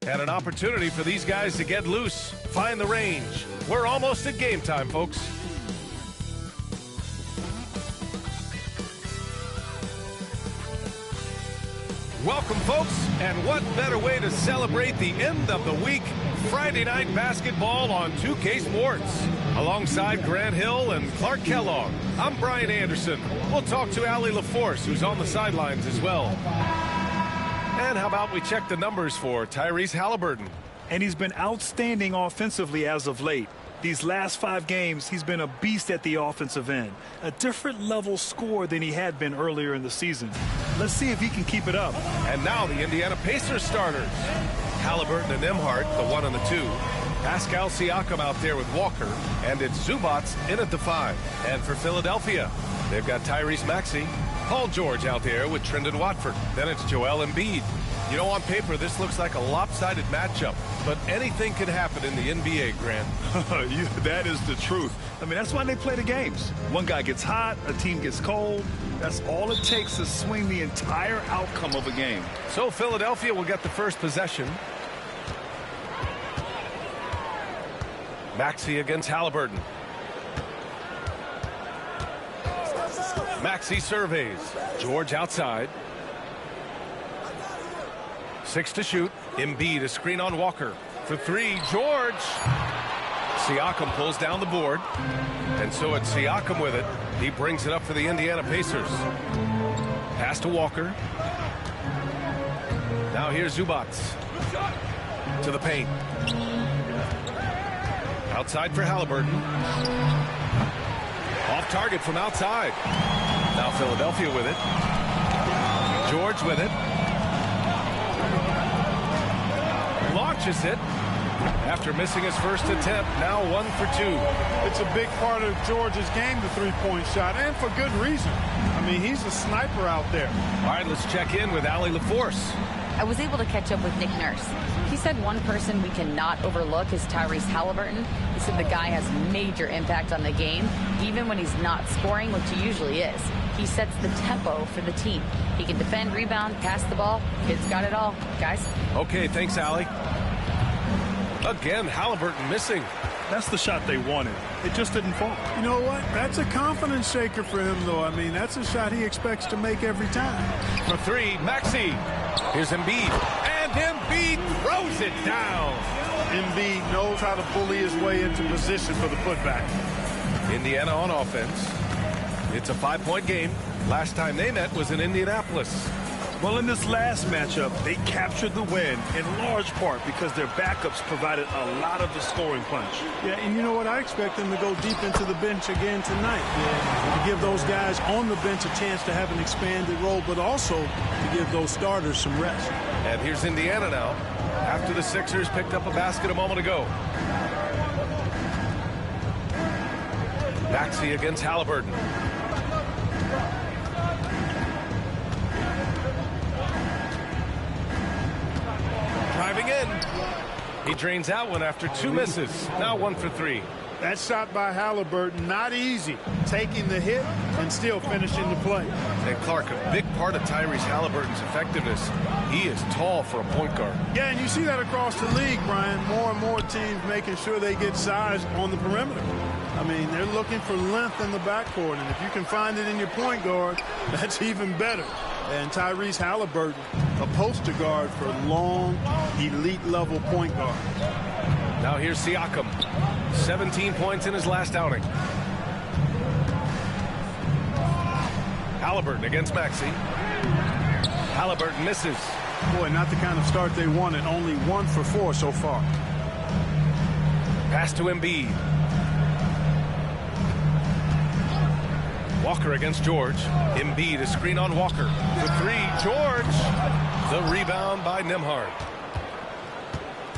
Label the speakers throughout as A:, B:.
A: And an opportunity for these guys to get loose, find the range. We're almost at game time, folks. Welcome, folks, and what better way to celebrate the end of the week? Friday night basketball on 2K Sports. Alongside Grant Hill and Clark Kellogg, I'm Brian Anderson. We'll talk to Allie LaForce, who's on the sidelines as well. And how about we check the numbers for Tyrese Halliburton?
B: And he's been outstanding offensively as of late. These last 5 games, he's been a beast at the offensive end. A different level scorer than he had been earlier in the season. Let's see if he can keep it up.
A: And now the Indiana Pacers starters. Halliburton and Nembhard, the 1 and the 2. Pascal Siakam out there with Walker. And it's Zubats in at the 5. And for Philadelphia, they've got Tyrese Maxey. Paul George out there with Trendon Watford. Then it's Joel Embiid. You know, on paper, this looks like a lopsided matchup, but anything can happen in the NBA, Grant.
B: That is the truth. I mean, that's why they play the games. One guy gets hot, a team gets cold. That's all it takes to swing the entire outcome of a game.
A: So Philadelphia will get the first possession. Maxey against Halliburton. Maxey surveys. George outside. 6 to shoot. Embiid a screen on Walker. For 3, George. Siakam pulls down the board. And so it's Siakam with it. He brings it up for the Indiana Pacers. Pass to Walker. Now here's Zubats. To the paint. Outside for Halliburton. Off target from outside. Now Philadelphia with it. George with it. Launches it after missing his first attempt. Now 1 for 2.
C: It's a big part of George's game, the three-point shot, and for good reason. I mean, he's a sniper out there.
A: All right, let's check in with Allie LaForce.
D: I was able to catch up with Nick Nurse. He said one person we cannot overlook is Tyrese Halliburton. He said the guy has major impact on the game, even when he's not scoring, which he usually is. He sets the tempo for the team. He can defend, rebound, pass the ball. Kid's got it all, guys.
A: Okay, thanks, Allie. Again, Halliburton missing.
B: That's the shot they wanted. It just didn't fall.
C: You know what? That's a confidence shaker for him, though. I mean, that's a shot he expects to make every time.
A: For 3, Maxey. Here's Embiid. And Embiid throws it down.
C: Embiid knows how to bully his way into position for the putback.
A: Indiana on offense. It's a 5-point game. Last time they met was in Indianapolis.
B: Well, in this last matchup, they captured the win in large part because their backups provided a lot of the scoring punch.
C: Yeah, and you know what? I expect them to go deep into the bench again tonight. Yeah, to give those guys on the bench a chance to have an expanded role, but also to give those starters some rest.
A: And here's Indiana now, after the Sixers picked up a basket a moment ago. Maxey against Halliburton. Driving in. He drains out one after 2 misses. Now 1 for 3.
C: That shot by Halliburton, not easy. Taking the hit and still finishing the play.
A: And Clark, a big part of Tyrese Halliburton's effectiveness, he is tall for a point guard.
C: Yeah, and you see that across the league, Brian. More and more teams making sure they get size on the perimeter. I mean, they're looking for length in the backcourt, and if you can find it in your point guard, that's even better. And Tyrese Halliburton, a poster guard for long, elite-level point guard.
A: Now here's Siakam. 17 points in his last outing. Halliburton against Maxey. Halliburton misses.
C: Boy, not the kind of start they wanted. Only 1 for 4 so far.
A: Pass to Embiid. Walker against George. Embiid a screen on Walker. For 3, George. The rebound by Nembhard.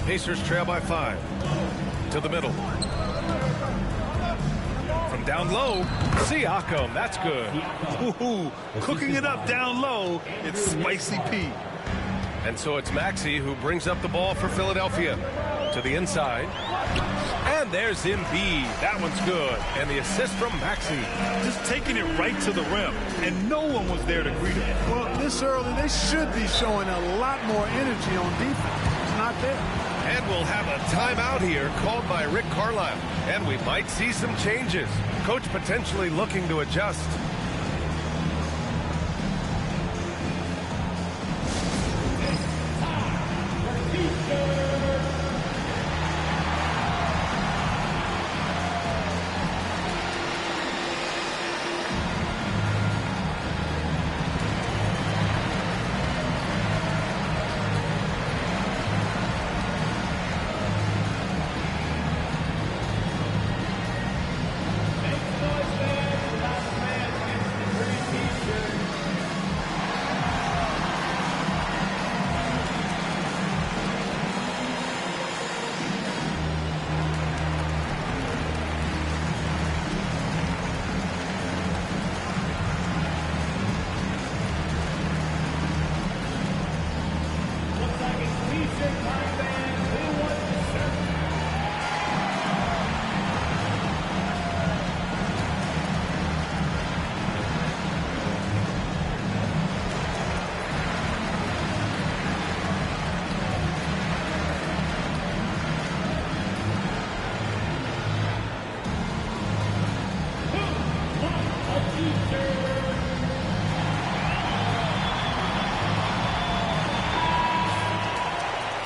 A: Pacers trail by 5. To the middle. From down low, Siakam. That's good.
B: Ooh, cooking it up down low. It's Spicy P.
A: And so it's Maxey who brings up the ball for Philadelphia. To the inside. And there's Embiid. That one's good. And the assist from Maxey.
B: Just taking it right to the rim. And no one was there to greet him.
C: Well, this early, they should be showing a lot more energy on defense. not there.
A: And we'll have a timeout here called by Rick Carlisle. And we might see some changes. Coach potentially looking to adjust.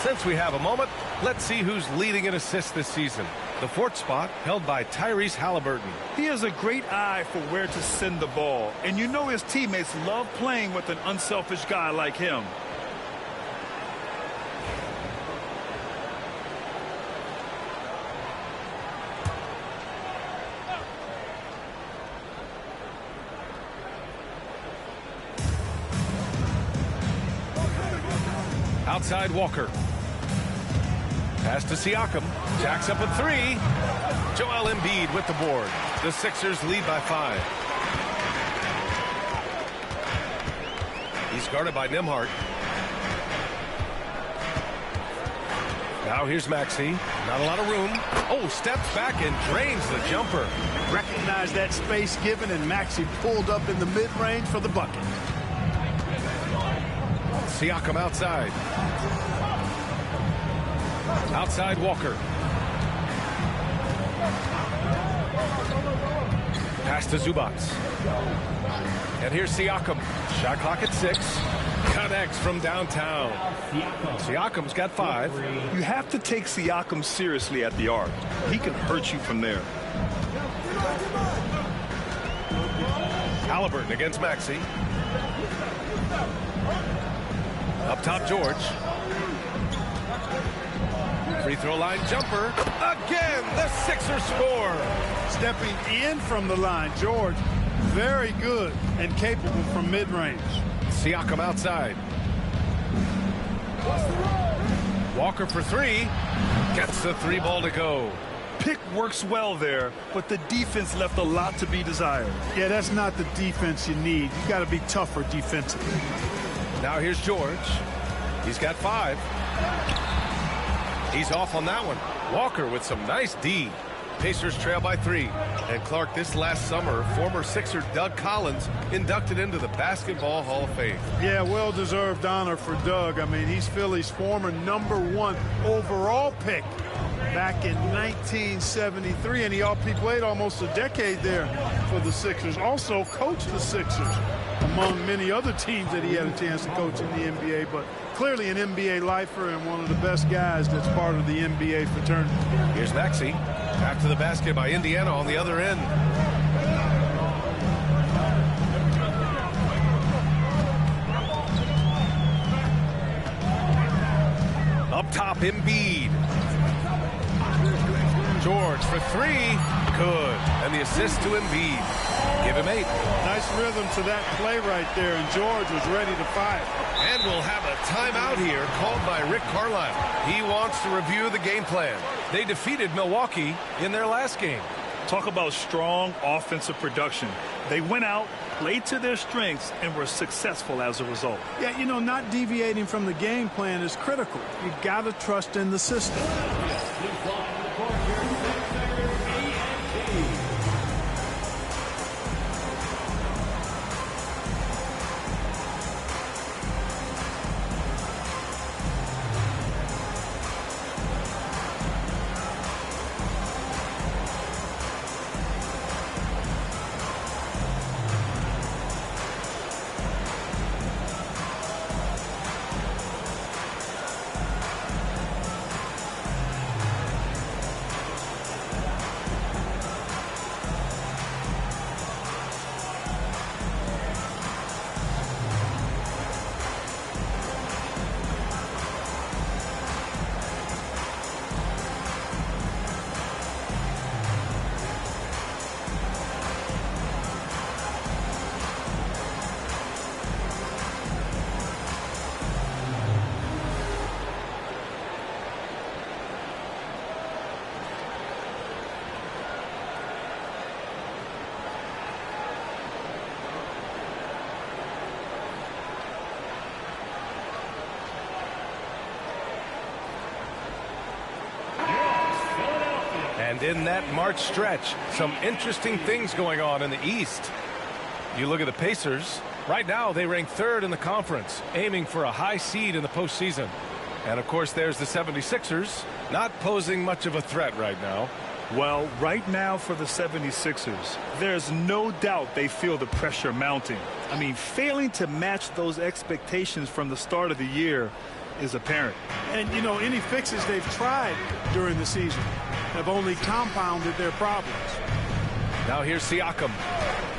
A: Since we have a moment, let's see who's leading in assists this season. The fourth spot held by Tyrese Halliburton.
B: He has a great eye for where to send the ball, and you know his teammates love playing with an unselfish guy like him.
A: Outside Walker. Pass to Siakam. Jacks up a three. Joel Embiid with the board. The Sixers lead by 5. He's guarded by Nembhard. Now here's Maxey. Not a lot of room. Oh, steps back and drains the jumper.
C: Recognize that space given, and Maxey pulled up in the mid-range for the bucket.
A: Siakam outside. Outside Walker. Pass to Zubats. And here's Siakam. Shot clock at 6. Connects from downtown. Siakam's got 5.
B: You have to take Siakam seriously at the arc. He can hurt you from there.
A: Halliburton against Maxey. Up top, George. Free throw line jumper. Again, the Sixers score.
C: Stepping in from the line, George, very good and capable from mid-range.
A: Siakam outside. Walker for 3. Gets the 3 ball to go.
B: Pick works well there, but the defense left a lot to be desired.
C: Yeah, that's not the defense you need. You got to be tougher defensively.
A: Now here's George. He's got 5. He's off on that one. Walker with some nice D. Pacers trail by 3. And Clark, this last summer, former Sixer Doug Collins inducted into the Basketball Hall of Fame.
C: Yeah, well-deserved honor for Doug. I mean, he's Philly's former #1 overall pick back in 1973, and he played almost a decade there for the Sixers. Also coached the Sixers, among many other teams that he had a chance to coach in the NBA, but clearly an NBA lifer and one of the best guys that's part of the NBA fraternity.
A: Here's Maxey. Back to the basket by Indiana on the other end. Up top, Embiid. George for 3. Good. And the assist to Embiid. Give him 8.
C: Nice rhythm to that play right there, and George was ready to fire.
A: And we'll have a timeout here called by Rick Carlisle. He wants to review the game plan. They defeated Milwaukee in their last game.
B: Talk about strong offensive production. They went out, played to their strengths, and were successful as a result.
C: Yeah, you know, not deviating from the game plan is critical. You got to trust in the system.
A: And in that March stretch, some interesting things going on in the East. You look at the Pacers. Right now, they rank 3rd in the conference, aiming for a high seed in the postseason. And, of course, there's the 76ers, not posing much of a threat right now.
B: Well, right now for the 76ers, there's no doubt they feel the pressure mounting. I mean, failing to match those expectations from the start of the year is apparent.
C: And, you know, any fixes they've tried during the season have only compounded their problems.
A: Now here's Siakam.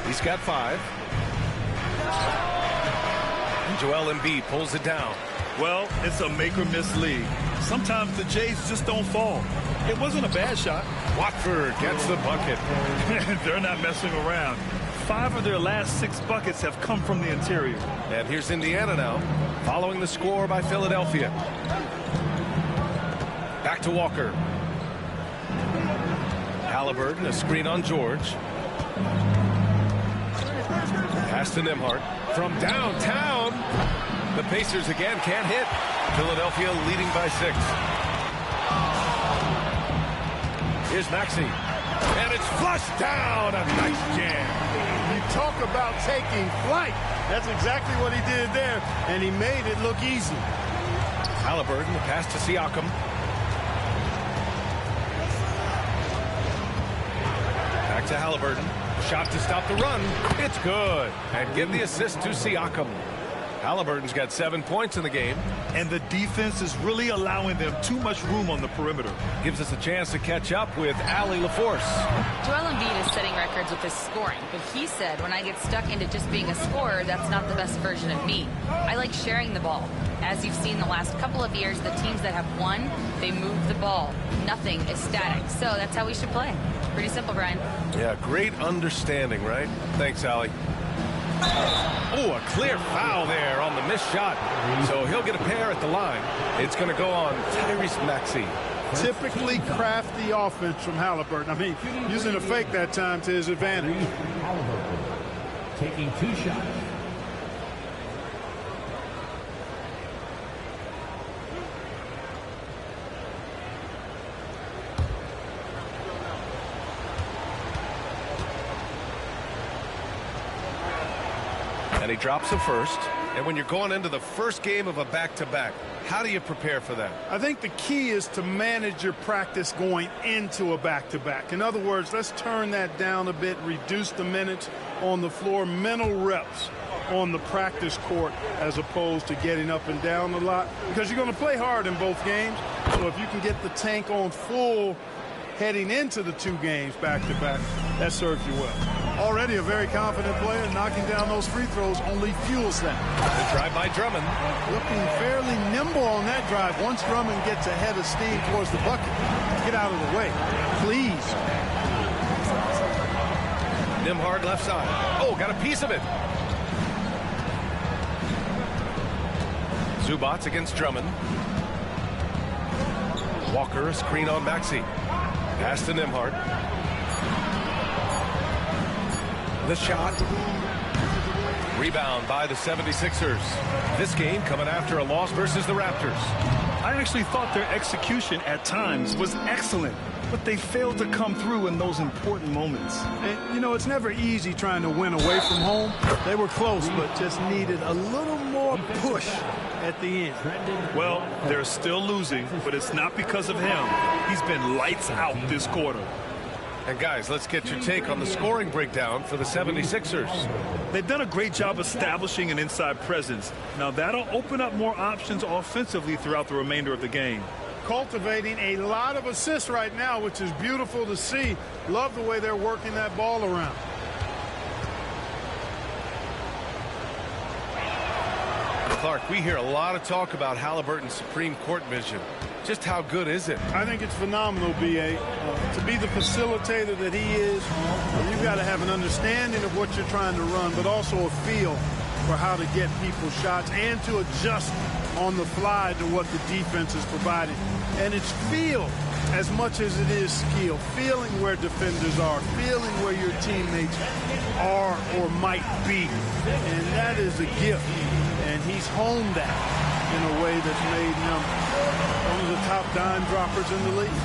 A: He's got 5. And Joel Embiid pulls it down.
B: Well, it's a make-or-miss league. Sometimes the Jays just don't fall. It wasn't a bad shot.
A: Watford gets the bucket.
B: They're not messing around. 5 of their last 6 buckets have come from the interior.
A: And here's Indiana now, following the score by Philadelphia. Back to Walker. Halliburton, a screen on George. Pass to Nembhard. From downtown, the Pacers again can't hit. Philadelphia leading by 6. Here's Maxey. And it's flushed down. A nice jam.
C: You talk about taking flight. That's exactly what he did there. And he made it look easy.
A: Halliburton, the pass to Siakam. Back to Halliburton. Shot to stop the run. It's good. And give the assist to Siakam. Halliburton's got 7 points in the game.
B: And the defense is really allowing them too much room on the perimeter.
A: Gives us a chance to catch up with Allie LaForce.
D: Joel Embiid is setting records with his scoring, but he said, when I get stuck into just being a scorer, that's not the best version of me. I like sharing the ball. As you've seen the last couple of years, the teams that have won, they move the ball. Nothing is static. So that's how we should play. Pretty simple, Brian.
A: Yeah, great understanding, right? Thanks, Allie. Oh, a clear foul there on the missed shot. So he'll get a pair at the line. It's going to go on Tyrese Maxey.
C: Typically crafty offense from Halliburton. I mean, using a fake that time to his advantage.
E: Halliburton taking 2 shots.
A: And he drops the first. And when you're going into the first game of a back-to-back, how do you prepare for that?
C: I think the key is to manage your practice going into a back-to-back. In other words, let's turn that down a bit, reduce the minutes on the floor, mental reps on the practice court as opposed to getting up and down a lot, because you're going to play hard in both games. So if you can get the tank on full heading into the 2 games back-to-back, that serves you well. Already a very confident player, knocking down those free throws only fuels that.
A: The drive by Drummond.
C: Looking fairly nimble on that drive. Once Drummond gets ahead of steam towards the bucket, get out of the way, please.
A: Nembhard left side. Oh, got a piece of it. Zubac against Drummond. Walker, a screen on Maxey. Pass to Nembhard. The shot. Rebound by the 76ers. This game coming after a loss versus the Raptors.
B: I actually thought their execution at times was excellent, but they failed to come through in those important moments.
C: And, you know, it's never easy trying to win away from home. They were close, but just needed a little more push at the end.
B: Well, they're still losing, but it's not because of him. He's been lights out this quarter.
A: And guys, let's get your take on the scoring breakdown for the 76ers.
B: They've done a great job establishing an inside presence. Now that'll open up more options offensively throughout the remainder of the game.
C: Cultivating a lot of assists right now, which is beautiful to see. Love the way they're working that ball around.
A: Clark, we hear a lot of talk about Halliburton's supreme court vision. Just how good is it?
C: I think it's phenomenal, B.A. To be the facilitator that he is, you've got to have an understanding of what you're trying to run, but also a feel for how to get people shots and to adjust on the fly to what the defense is providing. And it's feel as much as it is skill. Feeling where defenders are, feeling where your teammates are or might be. And that is a gift. And he's honed that in a way that's made him one of the top dime droppers in the league.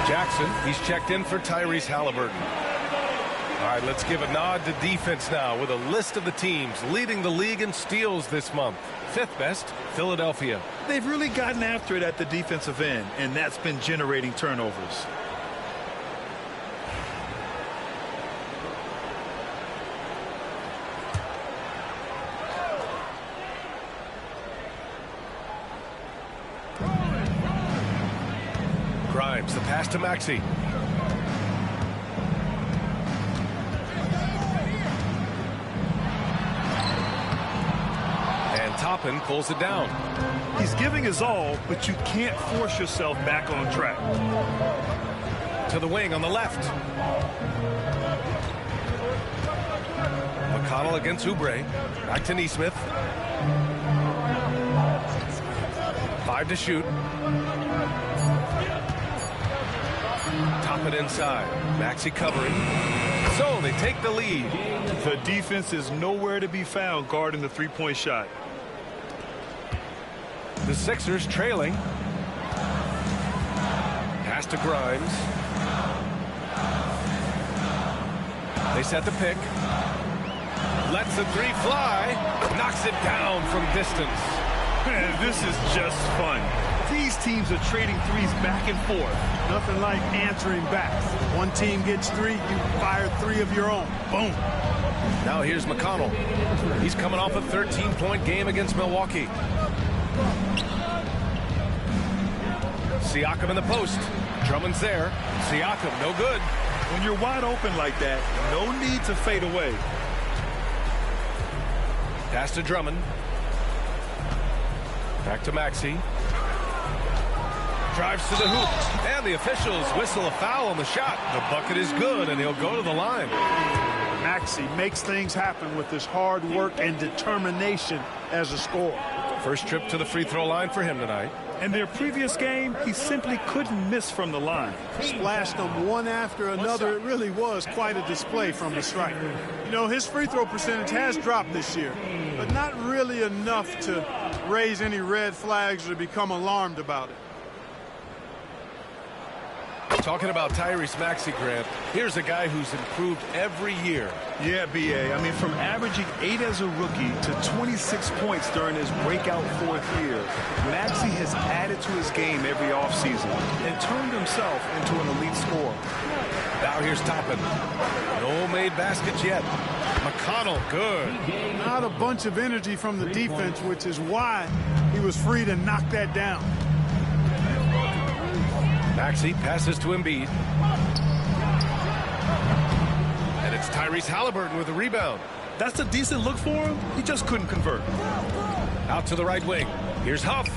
A: Jackson, he's checked in for Tyrese Halliburton. All right, let's give a nod to defense now with a list of the teams leading the league in steals this month. Fifth best, Philadelphia.
B: They've really gotten after it at the defensive end, and that's been generating turnovers.
A: Grimes, the pass to Maxey. And Toppin pulls it down.
B: He's giving his all, but you can't force yourself back on track.
A: To the wing on the left. McConnell against Oubre. Back to Nesmith. 5 to shoot. Top it inside. Maxey covering. So they take the lead.
B: The defense is nowhere to be found guarding the three-point shot.
A: The Sixers trailing. Pass to Grimes. They set the pick. Lets the three fly. Knocks it down from distance.
B: Man, this is just fun. These teams are trading threes back and forth.
C: Nothing like answering back. One team gets 3, you fire 3 of your own. Boom.
A: Now here's McConnell. He's coming off a 13-point game against Milwaukee. Siakam in the post. Drummond's there. Siakam, no good.
B: When you're wide open like that, no need to fade away.
A: Pass to Drummond. Back to Maxey. Drives to the hoop. And the officials whistle a foul on the shot. The bucket is good, and he'll go to the line.
C: Maxey makes things happen with his hard work and determination as a scorer.
A: First trip to the free throw line for him tonight.
B: In their previous game, he simply couldn't miss from the line.
C: Splashed them one after another. It really was quite a display from the stripe. You know, his free throw percentage has dropped this year, but not really enough to raise any red flags or become alarmed about it.
A: Talking about Tyrese Maxey, Grant, here's a guy who's improved every year.
B: Yeah, B.A. I mean, from averaging 8 as a rookie to 26 points during his breakout 4th year, Maxey has added to his game every offseason and turned himself into an elite scorer.
A: Now here's Toppin. No made baskets yet. McConnell, good.
C: Not a bunch of energy from the defense, which is why he was free to knock that down.
A: Maxey passes to Embiid. And it's Tyrese Halliburton with a rebound.
B: That's a decent look for him. He just couldn't convert.
A: Out to the right wing. Here's Huff.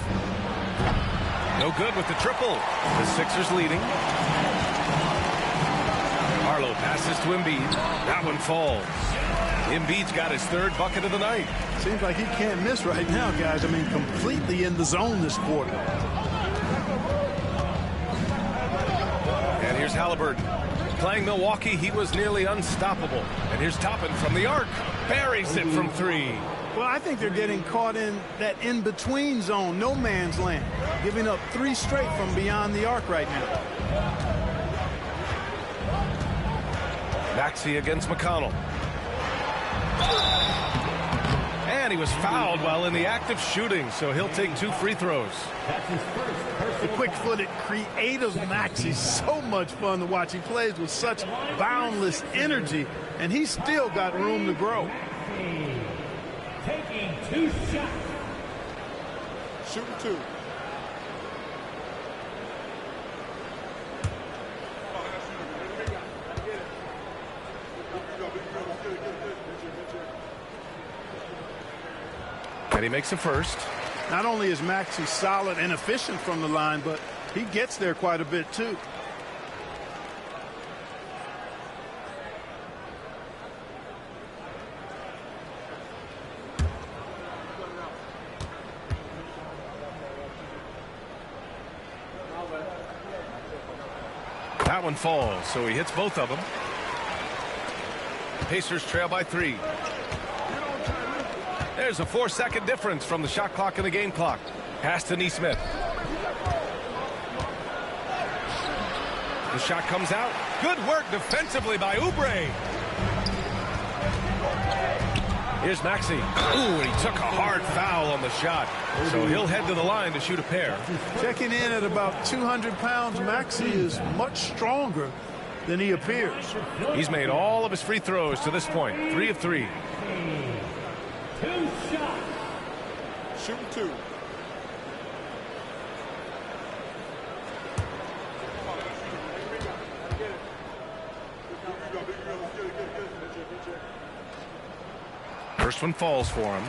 A: No good with the triple. The Sixers leading. Harlow passes to Embiid. That one falls. Embiid's got his 3rd bucket of the night.
C: Seems like he can't miss right now, guys. I mean, completely in the zone this quarter.
A: And here's Halliburton. Playing Milwaukee, he was nearly unstoppable. And here's Toppin from the arc. Buries it from 3.
C: Well, I think they're getting caught in that in-between zone, no man's land, giving up 3 straight from beyond the arc right now. Maxey
A: against McConnell. And he was fouled while in the act of shooting, so he'll take 2 free throws.
C: The quick-footed, creative Max is so much fun to watch. He plays with such boundless energy, and he's still got room to grow.
E: Taking 2 shots.
C: Shooting 2.
A: And he makes the first.
C: Not only is Maxey solid and efficient from the line, but he gets there quite a bit too.
A: That one falls, so he hits both of them. Pacers trail by 3. There's a 4-second difference from the shot clock and the game clock. Pass to Nesmith. The shot comes out. Good work defensively by Oubre. Here's Maxey. Ooh, and he took a hard foul on the shot. So he'll head to the line to shoot a pair.
C: Checking in at about 200 pounds, Maxey is much stronger than he appears.
A: He's made all of his free throws to this point. 3 of 3.
E: 2 shots.
C: Shooting 2.
A: First one falls for him.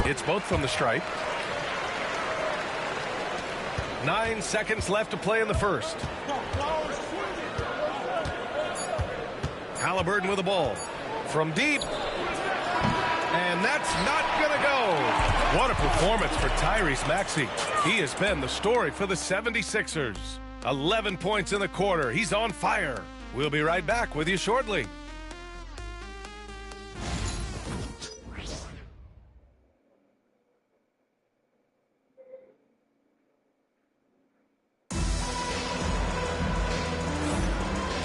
A: It's both from the stripe. 9 seconds left to play in the first. Halliburton with the ball. From deep. And that's not going to go. What a performance for Tyrese Maxey. He has been the story for the 76ers. 11 points in the quarter. He's on fire. We'll be right back with you shortly.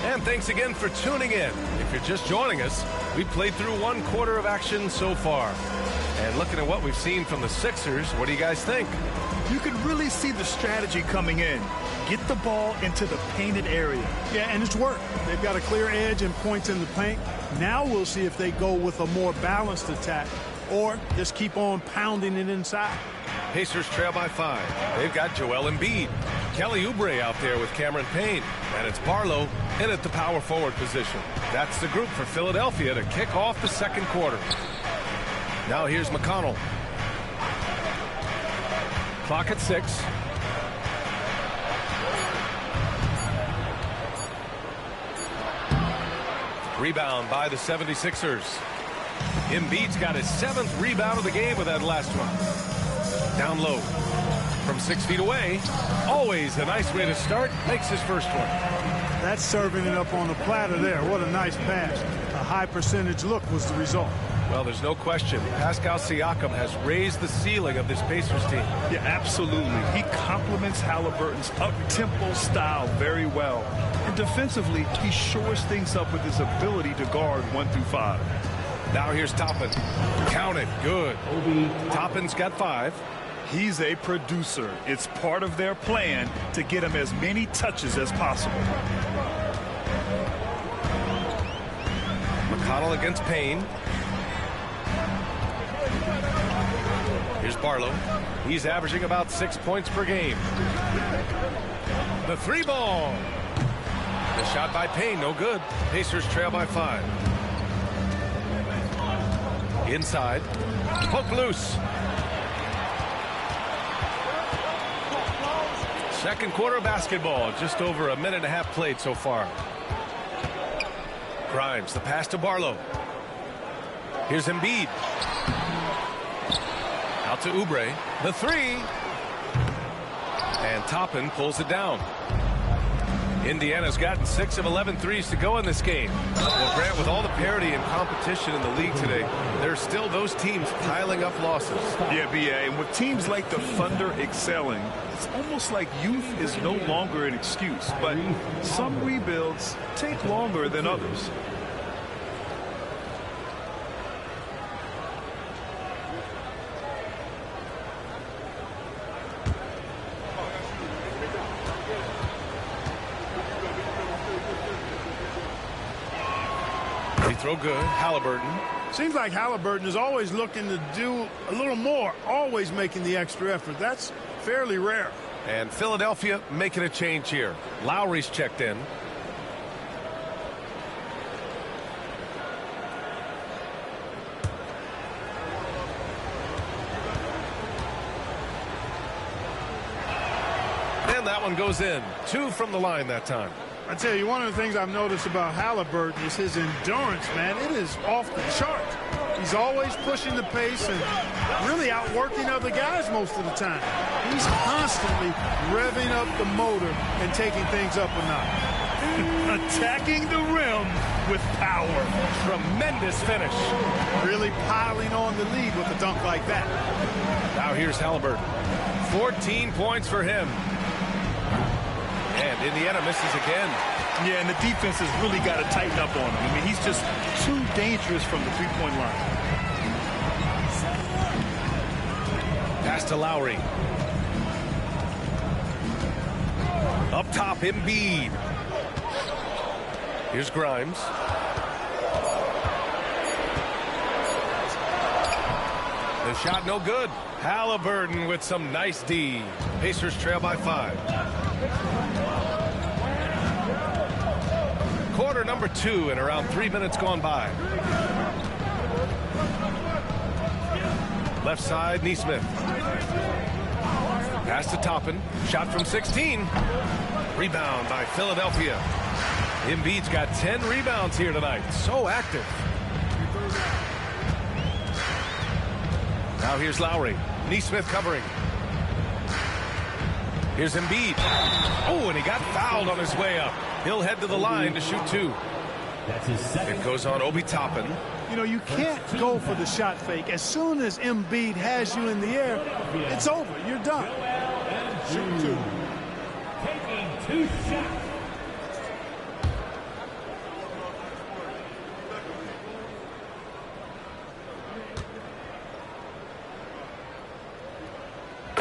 A: And thanks again for tuning in. If you're just joining us, we played through 1 quarter of action so far. And looking at what we've seen from the Sixers, what do you guys think?
B: You can really see the strategy coming in. Get the ball into the painted area.
C: Yeah, and it's worked. They've got a clear edge and points in the paint. Now we'll see if they go with a more balanced attack or just keep on pounding it inside.
A: Pacers trail by 5. They've got Joel Embiid. Kelly Oubre out there with Cameron Payne. And it's Barlow in at the power forward position. That's the group for Philadelphia to kick off the second quarter. Now here's McConnell. Clock at 6. Rebound by the 76ers. Embiid's got his 7th rebound of the game with that last one. Down low. From 6 feet away. Always a nice way to start. Makes his first one.
C: That's serving it up on the platter there. What a nice pass. A high percentage look was the result.
A: Well, there's no question. Pascal Siakam has raised the ceiling of this Pacers team.
B: Yeah, absolutely. He complements Halliburton's up-tempo style very well. And defensively, he shores things up with his ability to guard 1 through 5.
A: Now here's Toppin. Count it. Good. Toppin's got 5.
B: He's a producer. It's part of their plan to get him as many touches as possible.
A: McConnell against Payne. Here's Barlow. He's averaging about 6 points per game. The 3 ball. The shot by Payne, no good. Pacers trail by 5. Inside. Poke loose. Second quarter basketball. Just over a minute and a half played so far. Grimes, the pass to Barlow. Here's Embiid. Out to Oubre. The 3. And Toppin pulls it down. Indiana's gotten 6 of 11 threes to go in this game. Well, Grant, with all the parity and competition in the league today, there's still those teams piling up losses.
B: Yeah, B.A., and with teams like the Thunder excelling, it's almost like youth is no longer an excuse. But some rebuilds take longer than others.
A: Throw good. Halliburton.
C: Seems like Halliburton is always looking to do a little more, always making the extra effort. That's fairly rare.
A: And Philadelphia making a change here. Lowry's checked in. And that one goes in. 2 from the line that time.
C: I tell you, one of the things I've noticed about Halliburton is his endurance, man. It is off the chart. He's always pushing the pace and really outworking other guys most of the time. He's constantly revving up the motor and taking things up a notch.
B: Attacking the rim with power.
A: Tremendous finish.
C: Really piling on the lead with a dunk like that.
A: Now here's Halliburton. 14 points for him. And Indiana misses again.
B: Yeah, and the defense has really got to tighten up on him. I mean, he's just too dangerous from the three-point line.
A: Pass to Lowry. Up top, Embiid. Here's Grimes. The shot no good. Halliburton with some nice D. Pacers trail by 5. Quarter number 2 and around 3 minutes gone by. Left side, Nesmith. Pass to Toppin. Shot from 16. Rebound by Philadelphia. Embiid's got 10 rebounds here tonight. So active. Now here's Lowry. Nesmith covering. Here's Embiid. Oh, and he got fouled on his way up. He'll head to the line to shoot 2. It goes on Obi Toppin.
C: You know, you can't go for the shot fake. As soon as Embiid has you in the air, it's over. You're done.
E: Shoot 2. Taking 2 shots.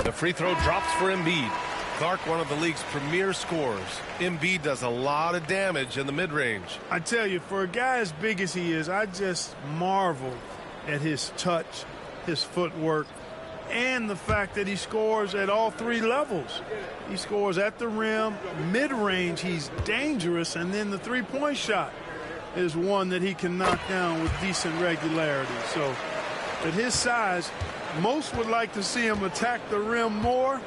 A: The free throw drops for Embiid. Clark, one of the league's premier scorers. Embiid does a lot of damage in the mid-range.
C: I tell you, for a guy as big as he is, I just marvel at his touch, his footwork, and the fact that he scores at all 3 levels. He scores at the rim, mid-range, he's dangerous, and then the three-point shot is one that he can knock down with decent regularity. So, at his size, most would like to see him attack the rim more,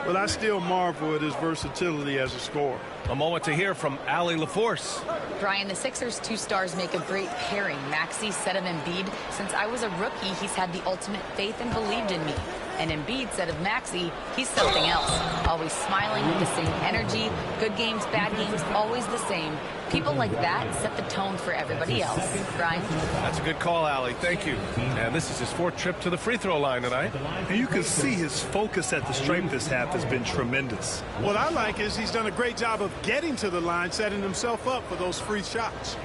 C: but I still marvel at his versatility as a scorer.
A: A moment to hear from Allie LaForce.
D: Brian, the Sixers' 2 stars make a great pairing. Maxey said of Embiid, since I was a rookie, he's had the ultimate faith and believed in me. And Embiid said of Maxey, he's something else. Always smiling with the same energy. Good games, bad games, always the same. People like that set the tone for everybody else. Brian?
A: That's a good call, Allie. Thank you. And this is his 4th trip to the free throw line tonight.
B: And you can see his focus at the stripe this half has been tremendous.
C: What I like is he's done a great job of getting to the line, setting himself up for those free shots.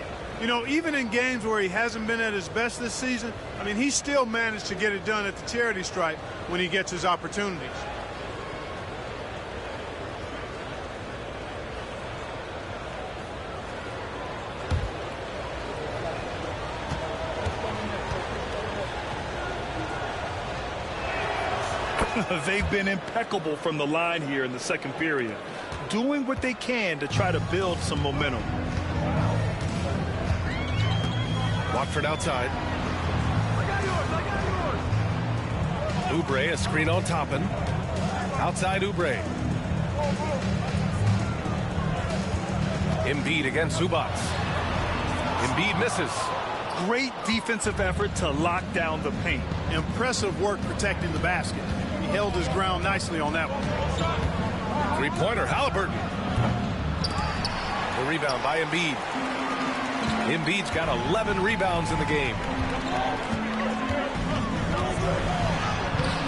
C: You know, even in games where he hasn't been at his best this season, I mean, he still managed to get it done at the charity stripe when he gets his opportunities.
B: They've been impeccable from the line here in the second period, doing what they can to try to build some momentum.
A: Watford outside. Oubre, a screen on Toppin. Outside Oubre. Embiid against Zubac. Embiid misses.
B: Great defensive effort to lock down the paint.
C: Impressive work protecting the basket. He held his ground nicely on that one.
A: Three-pointer, Halliburton. rebound by Embiid. Embiid's got 11 rebounds in the game.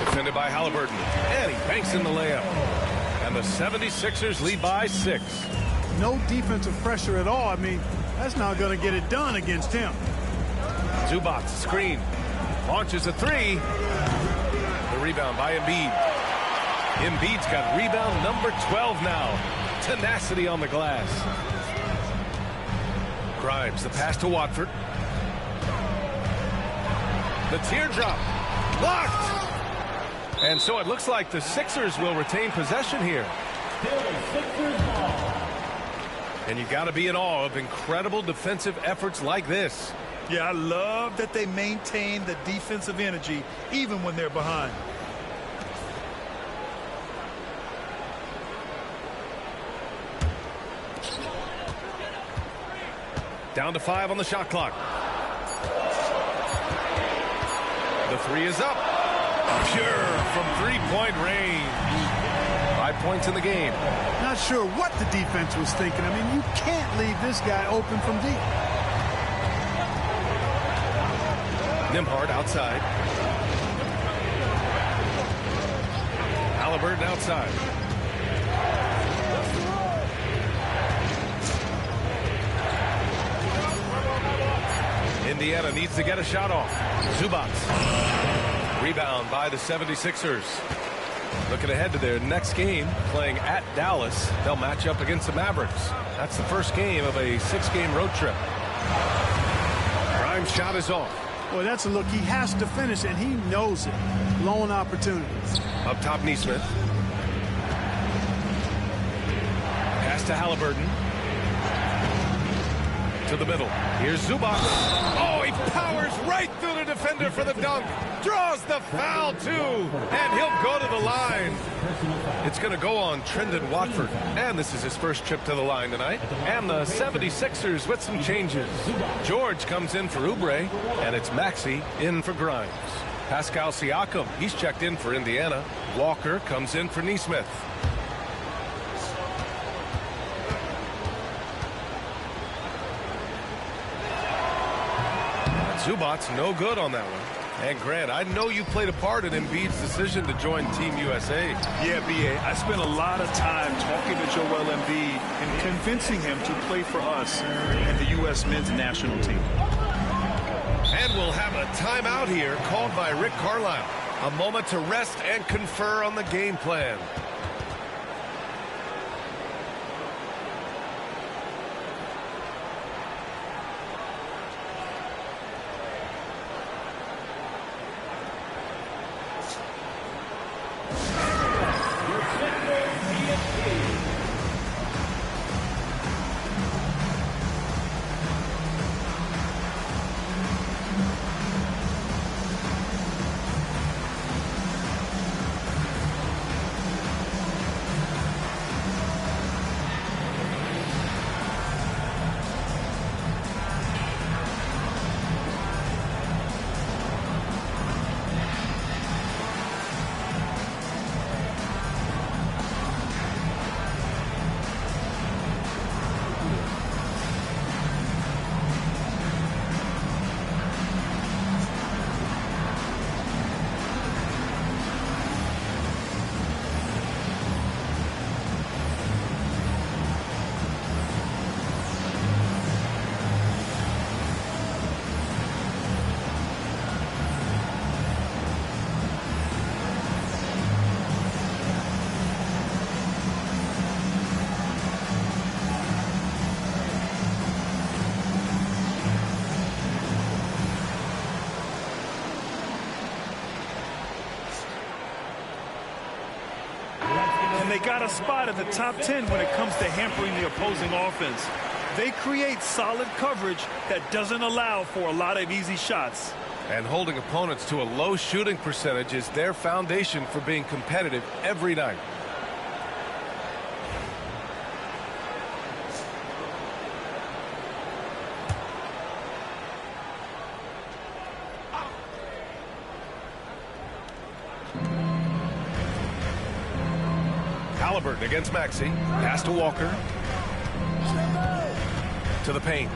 A: Defended by Halliburton. And he banks in the layup. And the 76ers lead by 6.
C: No defensive pressure at all. I mean, that's not going to get it done against him.
A: Zubac, screen. Launches a three. The rebound by Embiid. Embiid's got rebound number 12 now. Tenacity on the glass. Grimes, the pass to Watford. The teardrop. Blocked. And so it looks like the Sixers will retain possession here. And you got to be in awe of incredible defensive efforts like this.
B: Yeah, I love that they maintain the defensive energy even when they're behind.
A: Down to 5 on the shot clock. The three is up. Pure from three-point range. 5 points in the game.
C: Not sure what the defense was thinking. I mean, you can't leave this guy open from deep.
A: Nembhard outside. Halliburton outside. Indiana needs to get a shot off. Zubac. Rebound by the 76ers. Looking ahead to their next game, playing at Dallas. They'll match up against the Mavericks. That's the first game of a 6-game road trip. Grimes' shot is off.
C: Boy, that's a look he has to finish, and he knows it. Lone opportunity.
A: Up top, Neesmith. Pass to Halliburton. To the middle. Here's Zubac. Oh, he powers right through the defender for the dunk. Draws the foul, too. And he'll go to the line. It's going to go on Trendon Watford. And this is his first trip to the line tonight. And the 76ers with some changes. George comes in for Oubre. And it's Maxey in for Grimes. Pascal Siakam, he's checked in for Indiana. Walker comes in for Neesmith. Zubac's no good on that one. And Grant, I know you played a part in Embiid's decision to join Team USA.
B: Yeah, B.A., I spent a lot of time talking to Joel Embiid and convincing him to play for us and the U.S. men's national team.
A: And we'll have a timeout here called by Rick Carlisle. A moment to rest and confer on the game plan.
B: And they got a spot at the top 10 when it comes to hampering the opposing offense. They create solid coverage that doesn't allow for a lot of easy shots.
A: And holding opponents to a low shooting percentage is their foundation for being competitive every night. Halliburton against Maxey. Pass to Walker. to the paint.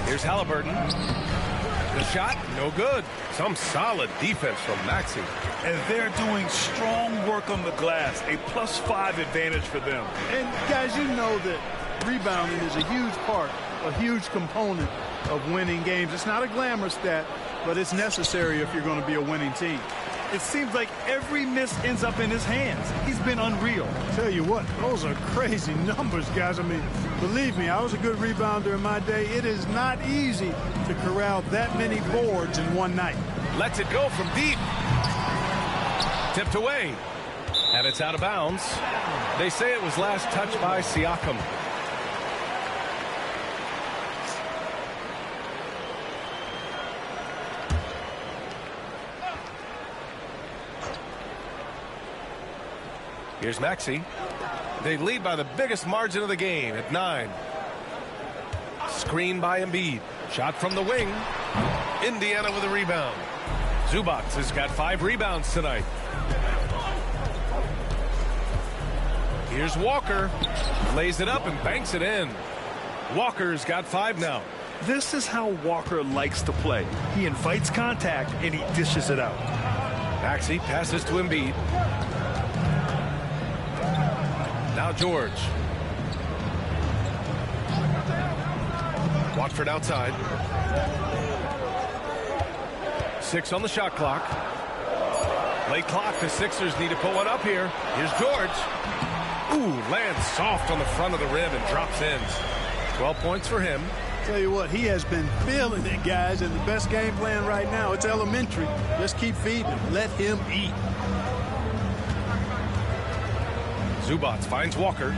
A: Here's Halliburton. The shot, no good. Some solid defense from Maxey.
B: And they're doing strong work on the glass. A +5 advantage for them.
C: And guys, you know that rebounding is a huge part, a huge component of winning games. It's not a glamour stat, but it's necessary if you're going to be a winning team.
B: It seems like every miss ends up in his hands. He's been unreal.
C: Tell you what, those are crazy numbers, guys. I mean, believe me, I was a good rebounder in my day. It is not easy to corral that many boards in one night.
A: Lets it go from deep. Tipped away. And it's out of bounds. They say it was last touched by Siakam. Here's Maxey. They lead by the biggest margin of the game at 9. Screen by Embiid. Shot from the wing. Indiana with a rebound. Zubac has got 5 rebounds tonight. Here's Walker. Lays it up and banks it in. Walker's got 5 now.
B: This is how Walker likes to play. He invites contact and he dishes it out.
A: Maxey passes to Embiid. Now George. Watford outside. 6 on the shot clock. Late clock. The Sixers need to put one up here. Here's George. Ooh, lands soft on the front of the rim and drops in. 12 points for him.
C: Tell you what, he has been feeling it, guys, and the best game plan right now, it's elementary. Just keep feeding him. Let him eat.
A: Zubac finds Walker.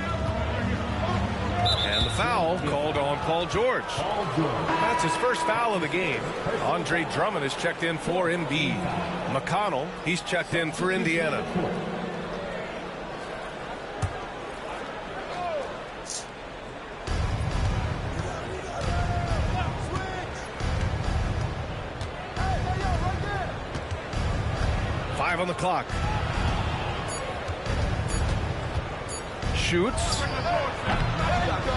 A: And the foul called on Paul George. That's his first foul of the game. Andre Drummond is checked in for Embiid. McConnell, he's checked in for Indiana. On the clock. Shoots.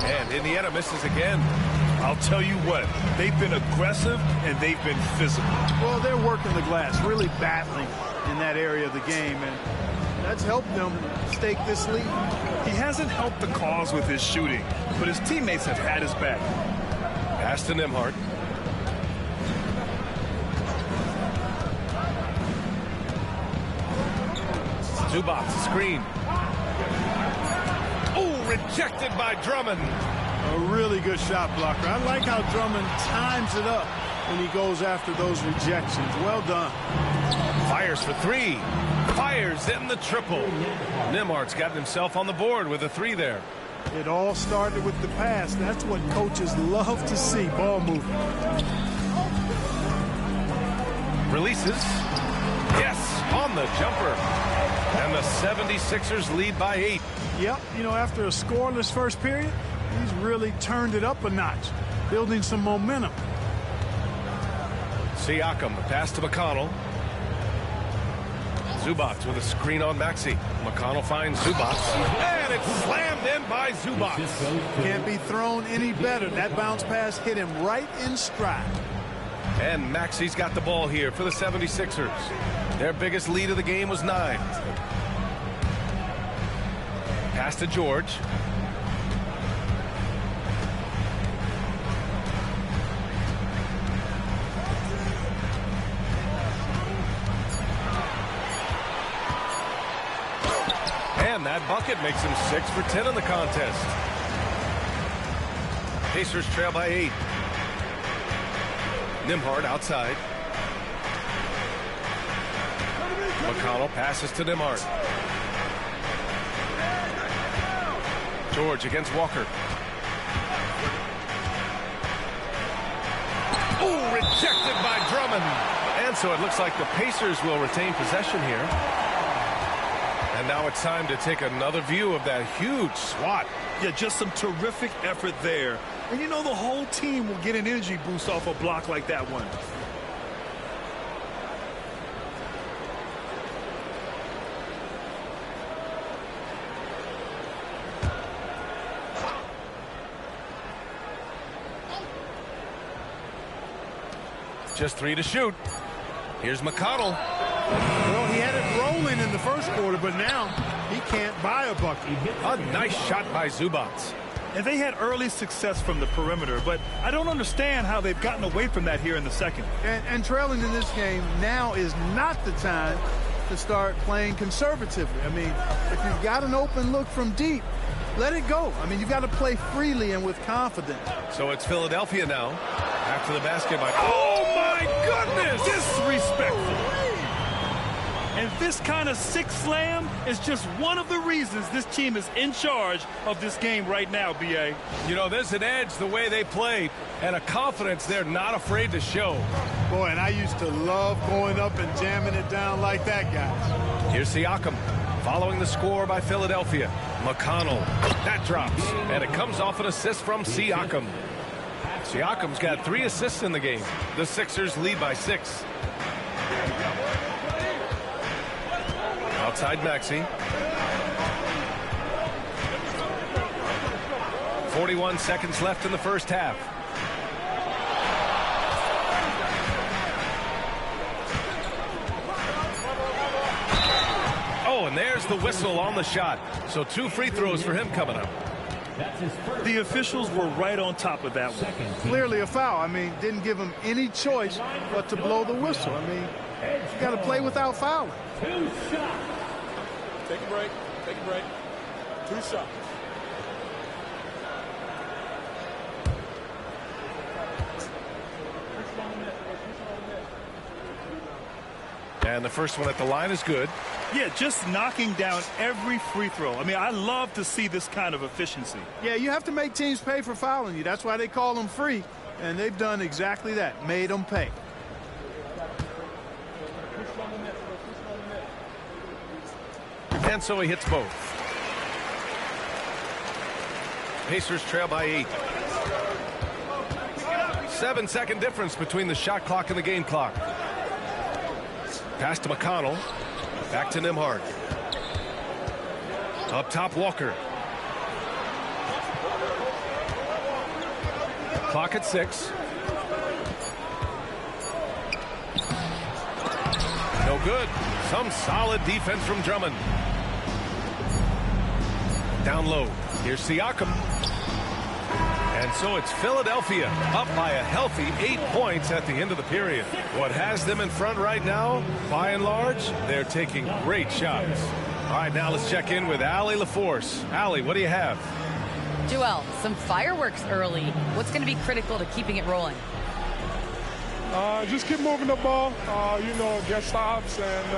A: And Indiana misses again.
B: I'll tell you what, they've been aggressive and they've been physical.
C: Well, they're working the glass, really battling in that area of the game, and that's helped them stake this lead.
B: He hasn't helped the cause with his shooting, but his teammates have had his back.
A: Pass to Nembhard. Zubac, screen. Oh, rejected by Drummond.
C: A really good shot blocker. I like how Drummond times it up when he goes after those rejections. Well done.
A: Fires for 3. Fires in the triple. Nembhard's got himself on the board with a 3 there.
C: It all started with the pass. That's what coaches love to see, ball movement.
A: Releases. Yes, on the jumper. And the 76ers lead by 8.
C: Yep, you know, after a scoreless first period, he's really turned it up a notch, building some momentum.
A: Siakam, the pass to McConnell. Zubac with a screen on Maxey. McConnell finds Zubac. And it's slammed in by Zubac.
C: Can't be thrown any better. That bounce pass hit him right in stride.
A: And Maxey's got the ball here for the 76ers. Their biggest lead of the game was 9. Pass to George. And that bucket makes him 6 for 10 in the contest. Pacers trail by 8. Nembhard outside. McConnell passes to Nembhard. George against Walker. Oh, rejected by Drummond. And so it looks like the Pacers will retain possession here. And now it's time to take another view of that huge swat.
B: Yeah, just some terrific effort there. And you know the whole team will get an energy boost off a block like that one.
A: just 3 to shoot. Here's McConnell.
C: Well, he had it rolling in the first quarter, but now he can't buy a bucket.
A: A nice shot by Zubac.
B: And they had early success from the perimeter, but I don't understand how they've gotten away from that here in the second.
C: And trailing in this game, now is not the time to start playing conservatively. I mean, if you've got an open look from deep, let it go. I mean, you've got to play freely and with confidence.
A: So it's Philadelphia now. After the basket by...
B: Oh, my goodness! Disrespectful. And this kind of sick slam is just one of the reasons this team is in charge of this game right now, B.A.
A: You know, there's an edge the way they play and a confidence they're not afraid to show.
C: Boy, and I used to love going up and jamming it down like that, guys.
A: Here's Siakam following the score by Philadelphia. McConnell. That drops. And it comes off an assist from Siakam. Siakam's got 3 assists in the game. The Sixers lead by 6. Outside Maxey. 41 seconds left in the first half. Oh, and there's the whistle on the shot. So 2 free throws for him coming up.
B: The officials were right on top of that one.
C: Clearly a foul. I mean, didn't give him any choice but to blow the whistle. I mean, you got to play without fouling.
E: 2 shots.
F: Take a break. Take a break. 2 shots.
A: And the first one at the line is good.
B: Yeah, just knocking down every free throw. I mean, I love to see this kind of efficiency.
C: Yeah, you have to make teams pay for fouling you. That's why they call them free. And they've done exactly that, made them pay.
A: And so he hits both. Pacers trail by 8. 7-second difference between the shot clock and the game clock. Pass to McConnell. Back to Nembhard. Up top, Walker. Clock at 6. No good. Some solid defense from Drummond. Down low. Here's Siakam. And so it's Philadelphia up by a healthy 8 points at the end of the period. What has them in front right now, by and large, they're taking great shots. All right, now let's check in with Allie LaForce. Allie, what do you have?
D: Joel, some fireworks early. What's going to be critical to keeping it rolling?
F: Just keep moving the ball, get stops, and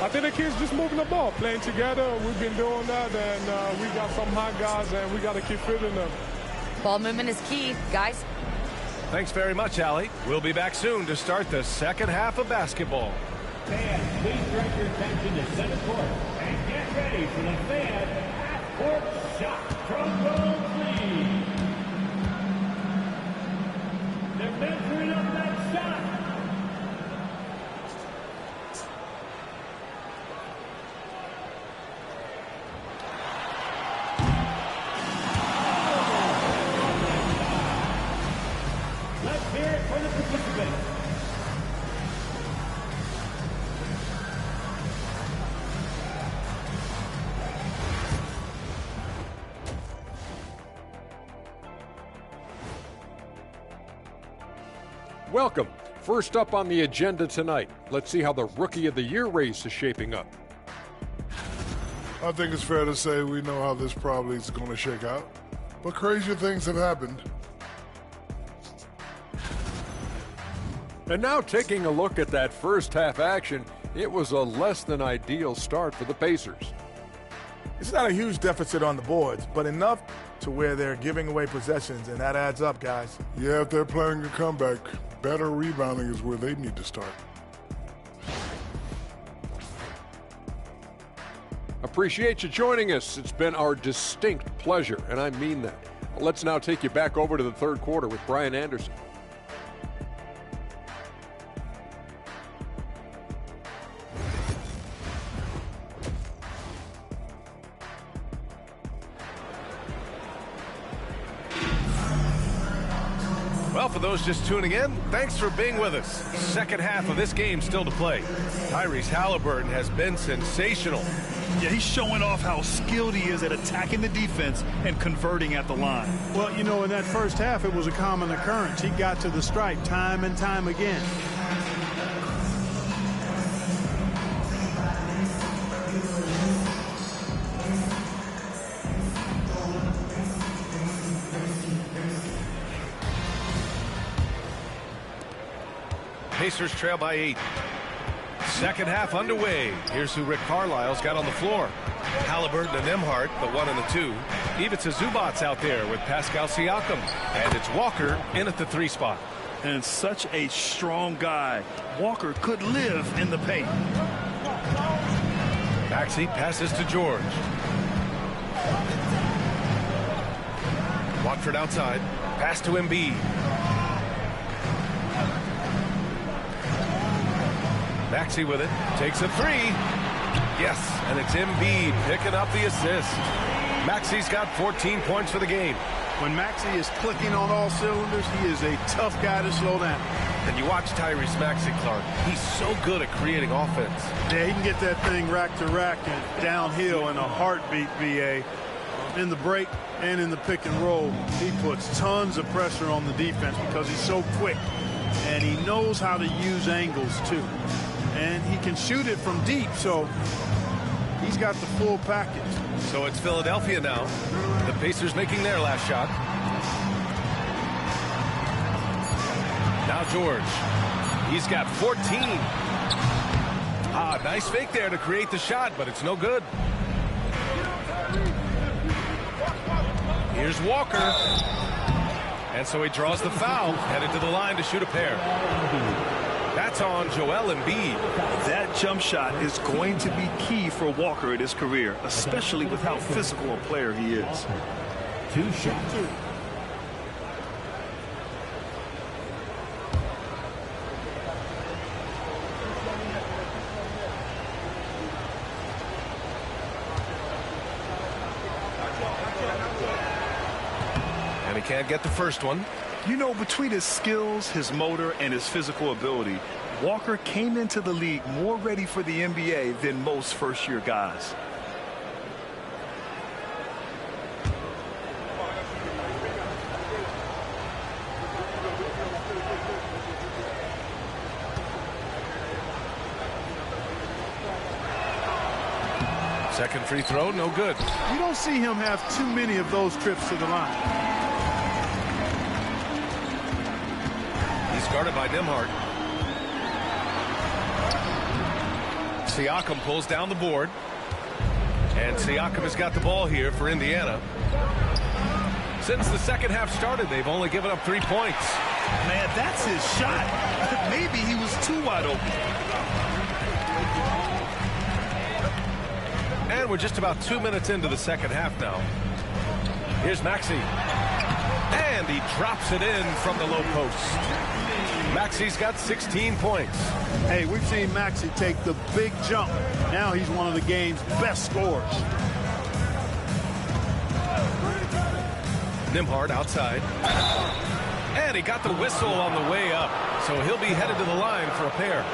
F: I think the kids just moving the ball, playing together. We've been doing that, and we got some hot guys, and we got to keep fitting them.
D: Ball movement is key, guys.
A: Thanks very much, Allie. We'll be back soon to start the second half of basketball.
E: Fans, please direct your attention to center court and get ready for the fan half-court shot from Cocofri. They're measuring up that shot. Let's hear it for the participants.
G: Welcome. First up on the agenda tonight, let's see how the Rookie of the Year race is shaping up.
H: I think it's fair to say we know how this probably is going to shake out, but crazier things have happened.
G: And now taking a look at that first half action, it was a less than ideal start for the Pacers.
I: It's not a huge deficit on the boards, but enough to where they're giving away possessions, and that adds up, guys.
H: Yeah, if they're playing a comeback, better rebounding is where they need to start.
G: Appreciate you joining us. It's been our distinct pleasure, and I mean that. Let's now take you back over to the third quarter with Brian Anderson.
A: Well, for those just tuning in, thanks for being with us. Second half of this game still to play. Tyrese Halliburton has been sensational.
B: Yeah, he's showing off how skilled he is at attacking the defense and converting at the line.
C: Well, you know, in that first half, it was a common occurrence. He got to the stripe time and time again.
A: Pacers trail by 8. Second half underway. Here's who Rick Carlisle's got on the floor. Halliburton and Nembhard, the 1 and the 2. Ivica Zubac's out there with Pascal Siakam. And it's Walker in at the 3 spot.
B: And such a strong guy. Walker could live in the paint.
A: Maxey passes to George. Watford outside. Pass to Embiid. Maxey with it, takes a 3. Yes, and it's Embiid picking up the assist. Maxey's got 14 points for the game.
C: When Maxey is clicking on all cylinders, he is a tough guy to slow down.
A: And you watch Tyrese Maxey, Clark. He's so good at creating offense.
C: Yeah, he can get that thing rack to rack and downhill in a heartbeat, VA. In the break and in the pick and roll, he puts tons of pressure on the defense because he's so quick. And he knows how to use angles, too. And he can shoot it from deep, so he's got the full package.
A: So it's Philadelphia now. The Pacers making their last shot. Now George. He's got 14. Nice fake there to create the shot, but it's no good. Here's Walker. And so he draws the foul, headed to the line to shoot a pair. That's on Joel Embiid.
B: That jump shot is going to be key for Walker in his career, especially with how physical a player he is.
E: 2 shots.
A: And he can't get the first one.
B: You know, between his skills, his motor, and his physical ability, Walker came into the league more ready for the NBA than most first-year guys.
A: Second free throw, no good.
C: You don't see him have too many of those trips to the line.
A: Guarded by Nembhard. Siakam pulls down the board. And Siakam has got the ball here for Indiana. Since the second half started, they've only given up 3 points.
B: Man, that's his shot. Maybe he was too wide open.
A: And we're just about 2 minutes into the second half now. Here's Maxey. And he drops it in from the low post. Maxey's got 16 points.
C: Hey, we've seen Maxey take the big jump. Now he's one of the game's best scorers.
A: Nembhard outside. And he got the whistle on the way up. So he'll be headed to the line for a pair.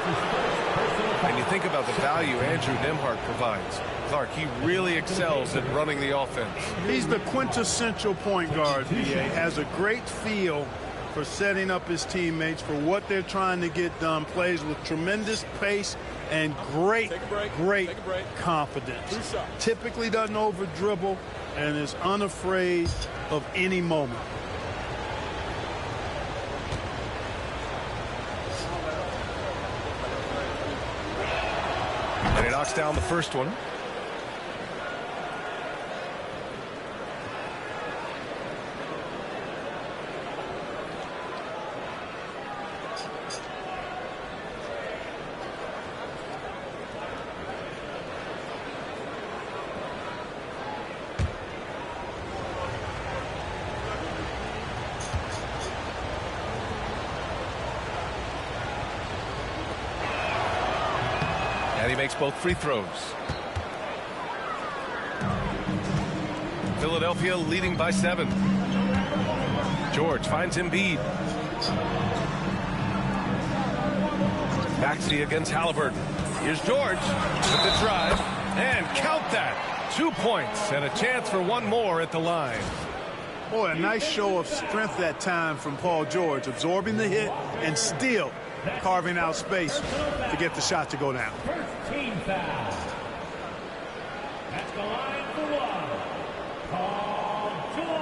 A: And you think about the value Andrew Nembhard provides. Clark, he really excels at running the offense.
C: He's the quintessential point guard, VA. Has a great feel for setting up his teammates for what they're trying to get done. Plays with tremendous pace and great confidence. Typically doesn't over dribble and is unafraid of any moment.
A: And he knocks down the first one. And he makes both free throws. Philadelphia leading by 7. George finds Embiid. Maxey against Halliburton. Here's George with the drive. And count that. 2 points and a chance for one more at the line.
C: Boy, a nice show of strength that time from Paul George, absorbing the hit and still carving out space to get the shot to go down.
E: First team foul. At the line for one. Paul George.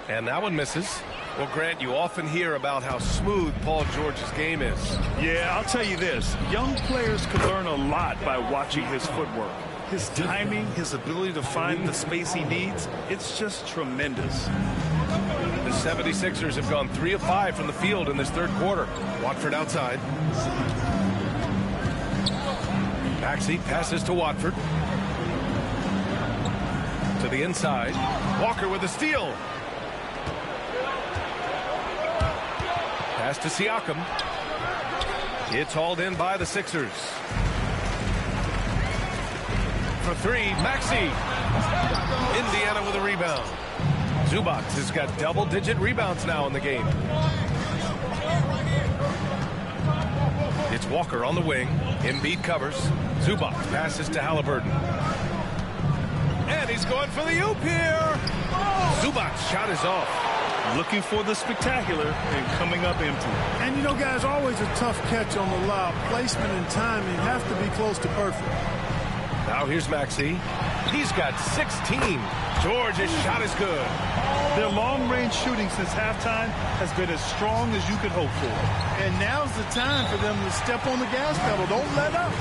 A: And that one misses. Well, Grant, you often hear about how smooth Paul George's game is.
B: Yeah, I'll tell you this. Young players can learn a lot by watching his footwork. His timing, his ability to find the space he needs, it's just tremendous.
A: The 76ers have gone 3 of 5 from the field in this third quarter. Watford outside. Maxey passes to Watford. To the inside. Walker with a steal. Pass to Siakam. It's hauled in by the Sixers. For three, Maxey. Indiana with a rebound. Zubac has got double-digit rebounds now in the game. It's Walker on the wing. Embiid covers. Zubac passes to Halliburton. And he's going for the oop here. Zubac's shot is off.
B: Looking for the spectacular and coming up empty.
C: And, you know, guys, always a tough catch on the lob. Placement and timing have to be close to perfect.
A: Now here's Maxey. He's got 16. George's shot is good.
B: Their long-range shooting since halftime has been as strong as you could hope for.
C: And now's the time for them to step on the gas pedal. Don't let up.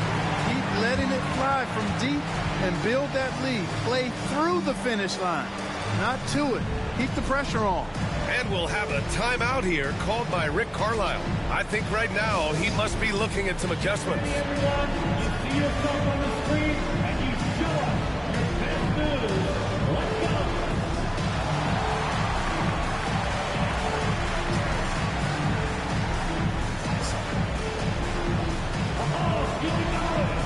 C: Keep letting it fly from deep and build that lead. Play through the finish line, not to it. Keep the pressure on.
A: And we'll have a timeout here called by Rick Carlisle. I think right now he must be looking at some adjustments.
E: Hey everyone, you see yourself on the screen and you show us your best moves. Let's go. Oh, keep it going.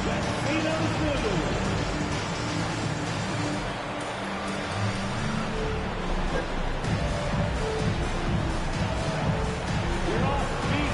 E: Let's see those moves. We're off feet.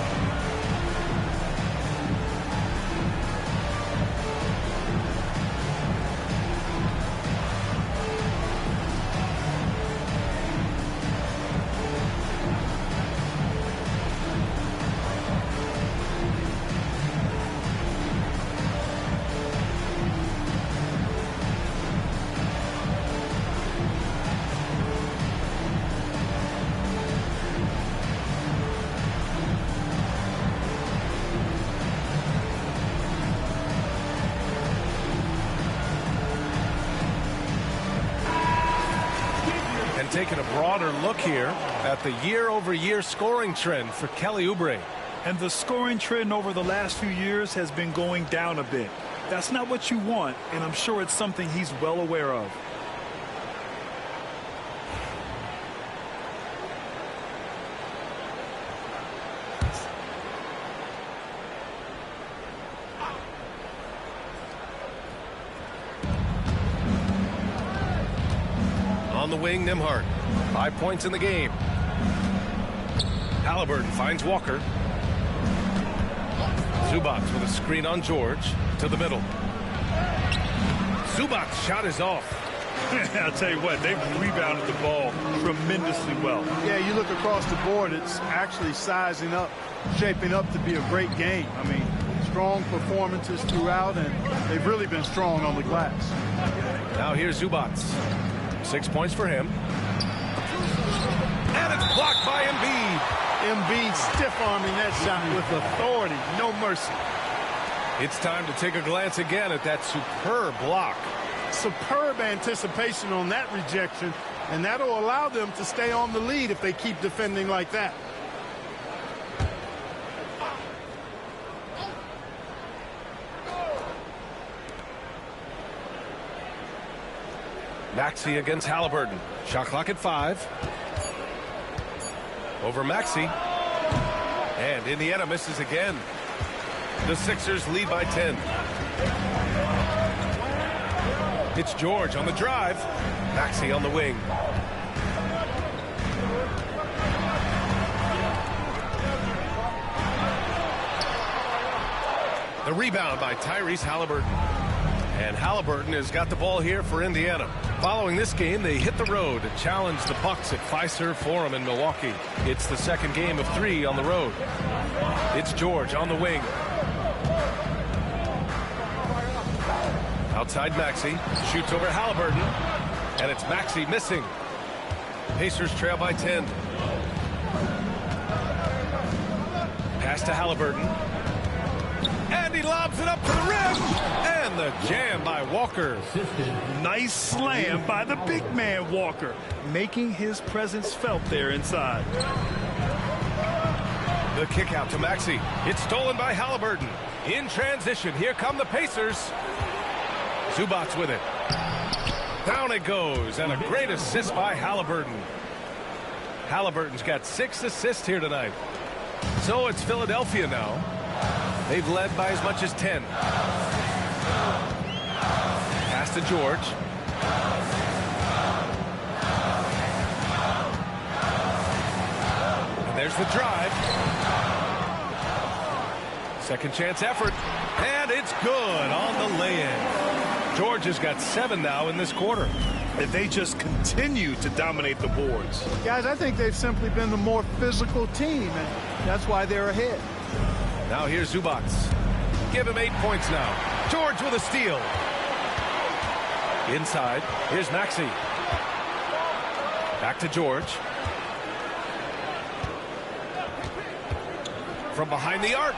A: And taking a broader look here at the year-over-year scoring trend for Kelly Oubre.
B: And the scoring trend over the last few years has been going down a bit. That's not what you want, and I'm sure it's something he's well aware of.
A: On the wing, Nembhard. 5 points in the game. Halliburton finds Walker. Zubac with a screen on George to the middle. Zubac's shot is off.
B: I'll tell you what, they've rebounded the ball tremendously well.
C: Yeah, you look across the board, it's actually sizing up, shaping up to be a great game. I mean, strong performances throughout, and they've really been strong on the glass.
A: Now here's Zubac. 6 points for him. And it's blocked by Embiid.
C: Embiid stiff-arming that shot with authority. No mercy.
A: It's time to take a glance again at that superb block.
C: Superb anticipation on that rejection, and that'll allow them to stay on the lead if they keep defending like that.
A: Maxey against Halliburton. Shot clock at 5. Over Maxey. And Indiana misses again. The Sixers lead by 10. It's George on the drive. Maxey on the wing. The rebound by Tyrese Halliburton. And Halliburton has got the ball here for Indiana. Following this game, they hit the road to challenge the Bucks at Fiserv Forum in Milwaukee. It's the second game of 3 on the road. It's George on the wing. Outside Maxey. Shoots over Halliburton. And it's Maxey missing. Pacers trail by 10. Pass to Halliburton. And he lobs it up to the rim. And the jam by Walker.
B: Nice slam by the big man Walker, making his presence felt there inside.
A: The kick out to Maxey. It's stolen by Halliburton. In transition, here come the Pacers. Zubac with it. Down it goes, and a great assist by Halliburton. Halliburton's got 6 assists here tonight. So it's Philadelphia now. They've led by as much as 10. Pass to George. And there's the drive. Second chance effort. And it's good on the lay-in. George has got 7 now in this quarter.
B: And they just continue to dominate the boards.
C: Guys, I think they've simply been the more physical team, and that's why they're ahead.
A: Now here's Zubac. Give him 8 points now. George with a steal. Inside. Here's Maxey. Back to George. From behind the arc.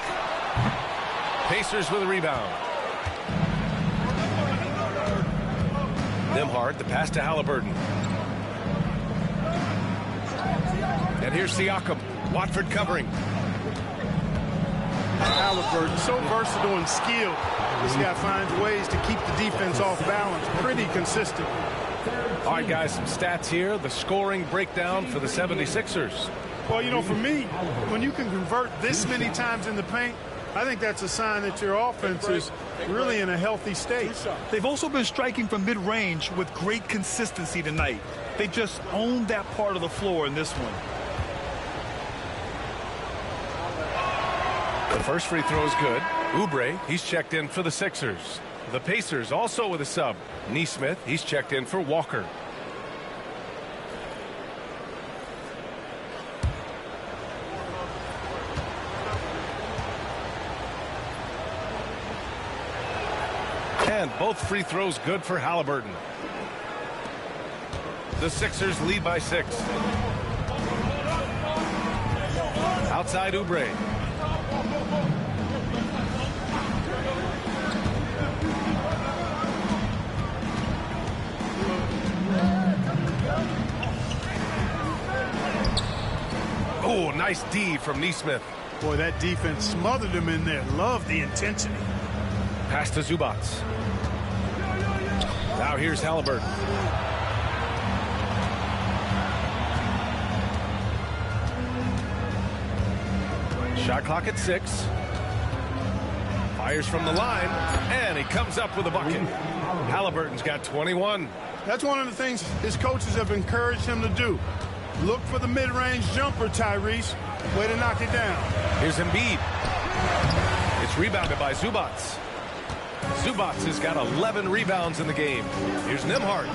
A: Pacers with a rebound. Nembhard, the pass to Halliburton. And here's Siakam. Watford covering.
C: Halliburton, so versatile and skilled. This guy finds ways to keep the defense off balance. Pretty consistent.
A: All right, guys, some stats here. The scoring breakdown for the 76ers.
C: Well, you know, for me, when you can convert this many times in the paint, I think that's a sign that your offense is really in a healthy state.
B: They've also been striking from mid-range with great consistency tonight. They just owned that part of the floor in this one.
A: The first free throw is good. Oubre, he's checked in for the Sixers. The Pacers also with a sub. Nesmith, he's checked in for Walker. And both free throws good for Halliburton. The Sixers lead by 6. Outside Oubre. Oh, nice D from Nesmith.
C: Boy, that defense smothered him in there. Love the intensity.
A: Pass to Zubac. Now here's Halliburton. Shot clock at 6. Fires from the line, and he comes up with a bucket. Halliburton's got 21.
C: That's one of the things his coaches have encouraged him to do. Look for the mid-range jumper, Tyrese. Way to knock it down.
A: Here's Embiid. It's rebounded by Zubac. Zubac has got 11 rebounds in the game. Here's Nembhard.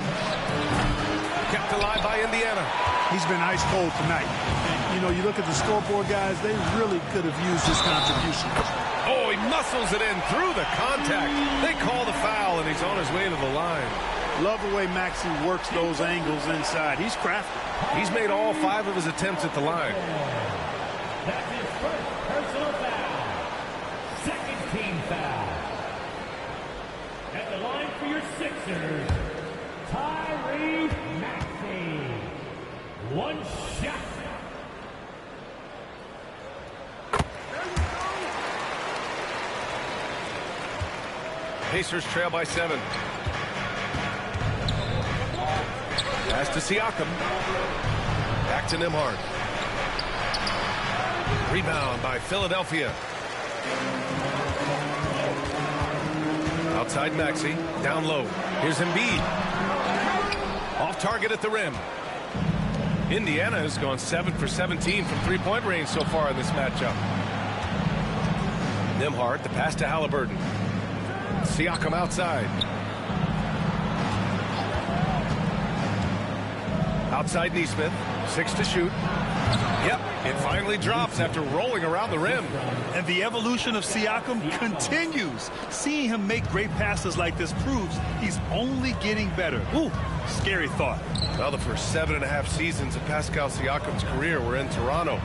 A: Kept alive by Indiana.
C: He's been ice cold tonight. And, you know, you look at the scoreboard, guys, they really could have used his contribution.
A: Oh, he muscles it in through the contact. They call the foul, and he's on his way to the line.
C: Love the way Maxey works those angles inside. He's crafty.
A: He's made all 5 of his attempts at the line.
E: That's his first personal foul. Second team foul. At the line for your Sixers, Tyrese Maxey. One shot.
A: Pacers trail by 7. Pass to Siakam. Back to Nembhard. Rebound by Philadelphia. Outside Maxey. Down low. Here's Embiid. Off target at the rim. Indiana has gone 7 for 17 from three-point range so far in this matchup. Nembhard, the pass to Haliburton. Siakam outside. Outside Nesmith. 6 to shoot. Yep, it finally drops after rolling around the rim.
B: And the evolution of Siakam continues. Seeing him make great passes like this proves he's only getting better. Ooh, scary thought.
A: Well, the first 7.5 seasons of Pascal Siakam's career were in Toronto.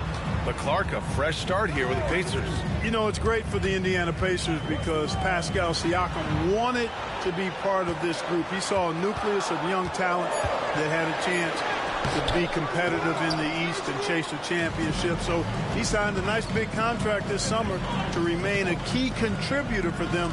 A: But Clark, a fresh start here with the Pacers.
C: You know, it's great for the Indiana Pacers because Pascal Siakam wanted to be part of this group. He saw a nucleus of young talent that had a chance to be competitive in the East and chase a championship. So he signed a nice big contract this summer to remain a key contributor for them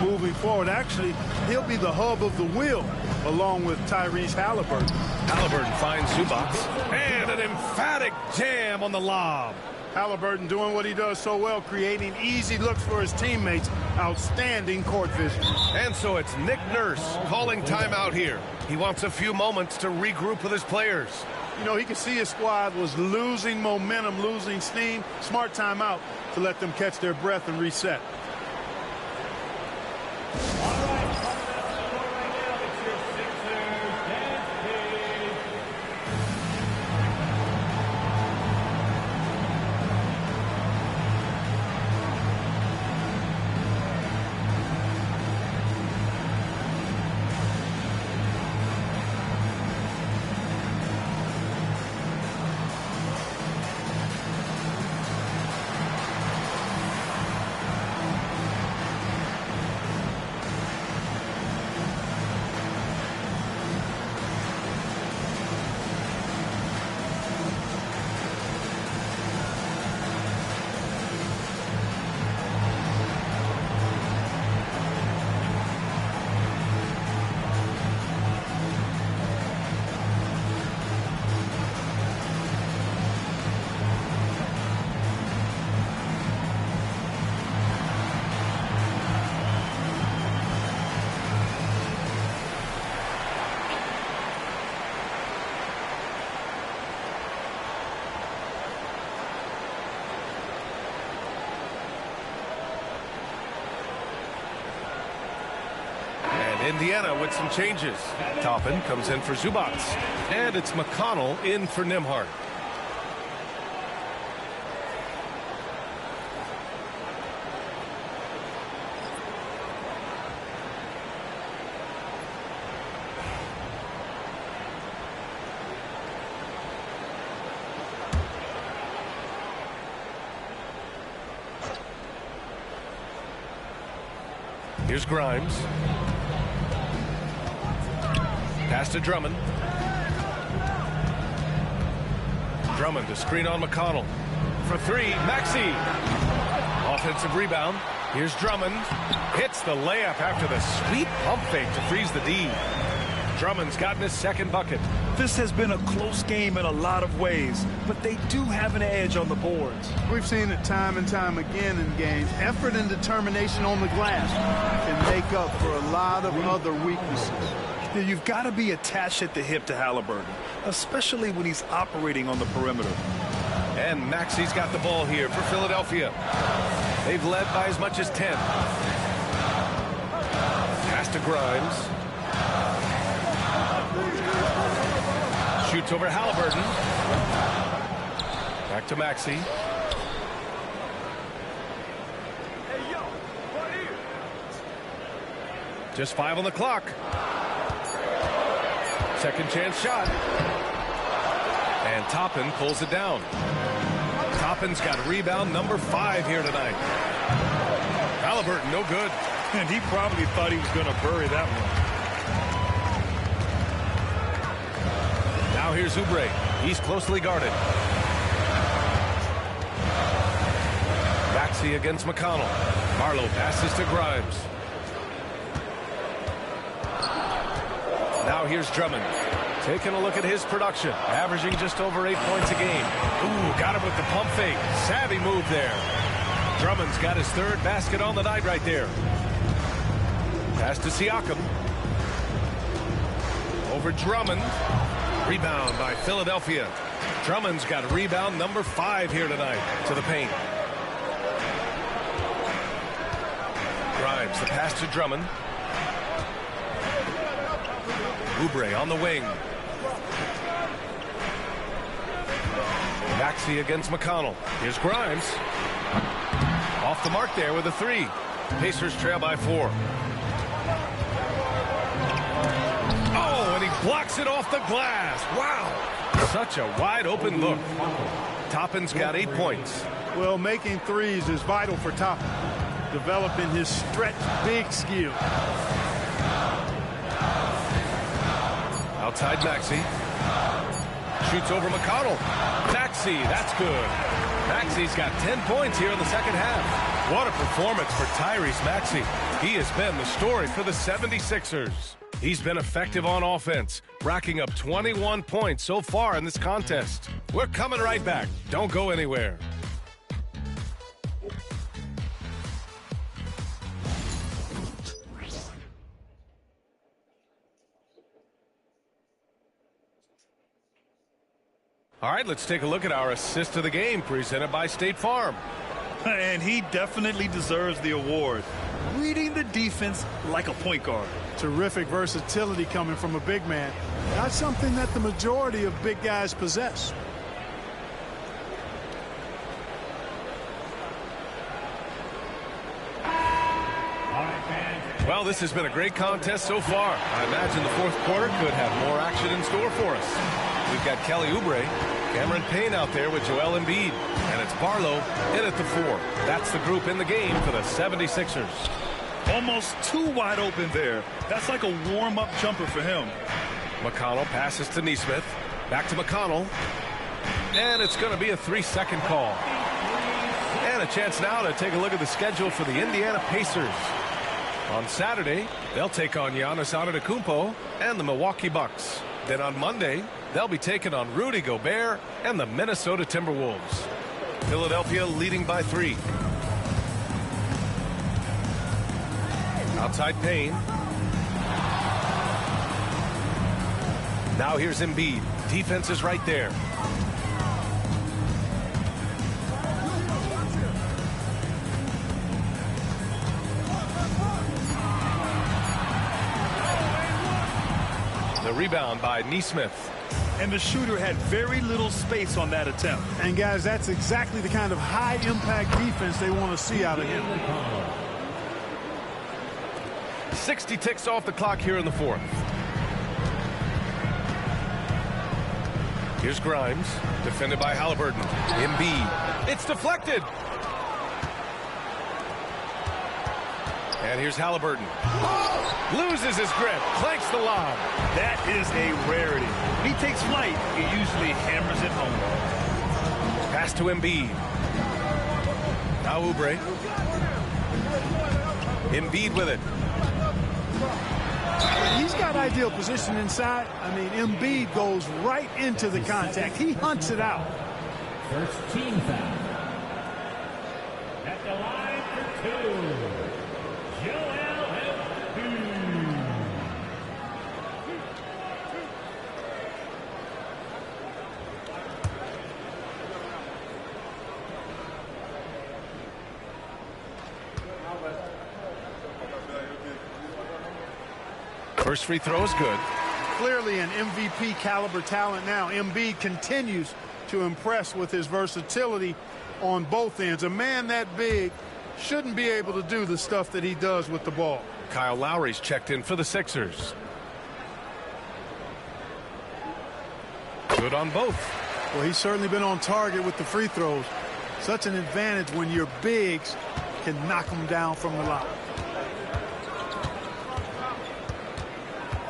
C: moving forward. Actually, he'll be the hub of the wheel along with Tyrese Haliburton.
A: Haliburton finds Zubac. And an emphatic jam on the lob.
C: Haliburton doing what he does so well, creating easy looks for his teammates. Outstanding court vision.
A: And so it's Nick Nurse calling timeout here. He wants a few moments to regroup with his players.
C: You know, he could see his squad was losing momentum, losing steam. Smart timeout to let them catch their breath and reset.
A: Indiana with some changes. Toppin comes in for Zubac. And it's McConnell in for Nembhard. Here's Grimes. Pass to Drummond. Drummond to screen on McConnell. For three, Maxey. Offensive rebound. Here's Drummond. Hits the layup after the sweet pump fake to freeze the D. Drummond's gotten his second bucket.
B: This has been a close game in a lot of ways, but they do have an edge on the boards.
C: We've seen it time and time again in games. Effort and determination on the glass can make up for a lot of other weaknesses.
B: You've got to be attached at the hip to Haliburton, especially when he's operating on the perimeter.
A: And Maxey's got the ball here for Philadelphia. They've led by as much as 10. Pass to Grimes. Shoots over Haliburton. Back to Maxey. Just 5 on the clock. Second chance shot. And Toppin pulls it down. Toppin's got rebound number 5 here tonight. Haliburton, no good.
B: And he probably thought he was going to bury that one.
A: Now here's Oubre. He's closely guarded. Maxey against McConnell. Marlowe passes to Grimes. Now here's Drummond. Taking a look at his production, averaging just over 8 points a game. Ooh, got him with the pump fake. Savvy move there. Drummond's got his third basket on the night right there. Pass to Siakam. Over Drummond. Rebound by Philadelphia. Drummond's got rebound number 5 here tonight to the paint. Grimes, the pass to Drummond. Oubre on the wing. Maxey against McConnell. Here's Grimes. Off the mark there with a 3. Pacers trail by 4. Oh, and he blocks it off the glass. Wow. Such a wide open look. Toppin's got 8 points.
C: Well, making threes is vital for Toppin. Developing his stretch big skill.
A: Outside Maxey. Shoots over McConnell. Maxey, that's good. Maxey's got 10 points here in the second half. What a performance for Tyrese Maxey. He has been the story for the 76ers. He's been effective on offense, racking up 21 points so far in this contest. We're coming right back. Don't go anywhere. All right, let's take a look at our assist of the game presented by State Farm.
B: And he definitely deserves the award. Reading the defense like a point guard.
C: Terrific versatility coming from a big man. Not something that the majority of big guys possess.
A: Well, this has been a great contest so far. I imagine the fourth quarter could have more action in store for us. We've got Kelly Oubre, Cameron Payne out there with Joel Embiid, and it's Barlow in at the 4. That's the group in the game for the 76ers.
B: Almost too wide open there. That's like a warm-up jumper for him.
A: McConnell passes to Nesmith. Back to McConnell. And it's going to be a 3-second call. And a chance now to take a look at the schedule for the Indiana Pacers. On Saturday, they'll take on Giannis Antetokounmpo and the Milwaukee Bucks. Then on Monday, they'll be taking on Rudy Gobert and the Minnesota Timberwolves. Philadelphia leading by 3. Outside Payne. Now here's Embiid. Defense is right there. The rebound by Nesmith.
B: And the shooter had very little space on that attempt.
C: And guys, that's exactly the kind of high-impact defense they want to see out of him.
A: 60 ticks off the clock here in the fourth. Here's Grimes, defended by Halliburton. Embiid. It's deflected. And here's Halliburton. Loses his grip, clanks the lob.
B: That is a rarity. When he takes flight, he usually hammers it home.
A: Pass to Embiid. Now Oubre. Embiid with it.
C: He's got ideal position inside. I mean, Embiid goes right into the contact. He hunts it out.
E: First team foul. At the line for 2. Joel Embiid.
A: First free throw is good.
C: Clearly an MVP caliber talent now. Embiid continues to impress with his versatility on both ends. A man that big shouldn't be able to do the stuff that he does with the ball.
A: Kyle Lowry's checked in for the Sixers. Good on both.
C: Well, he's certainly been on target with the free throws. Such an advantage when your bigs can knock them down from the line.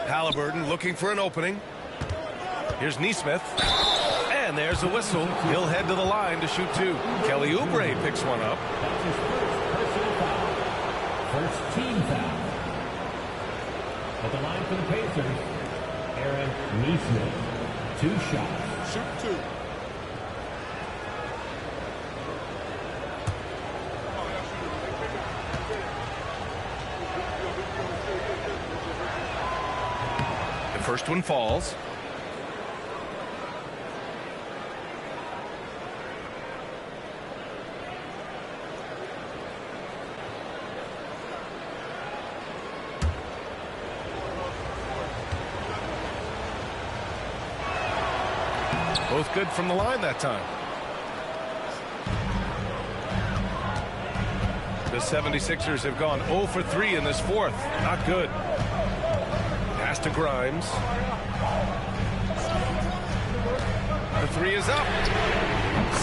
A: Halliburton looking for an opening. Here's Nesmith. And there's the whistle. He'll head to the line to shoot 2. Kelly Oubre picks one up.
E: That's his first personal foul. First team foul. At the line for the Pacers, Aaron Neesmith, 2 shots.
C: Shoot 2.
A: The first one falls. Both good from the line that time. The 76ers have gone 0 for 3 in this fourth. Not good. Pass to Grimes. The 3 is up.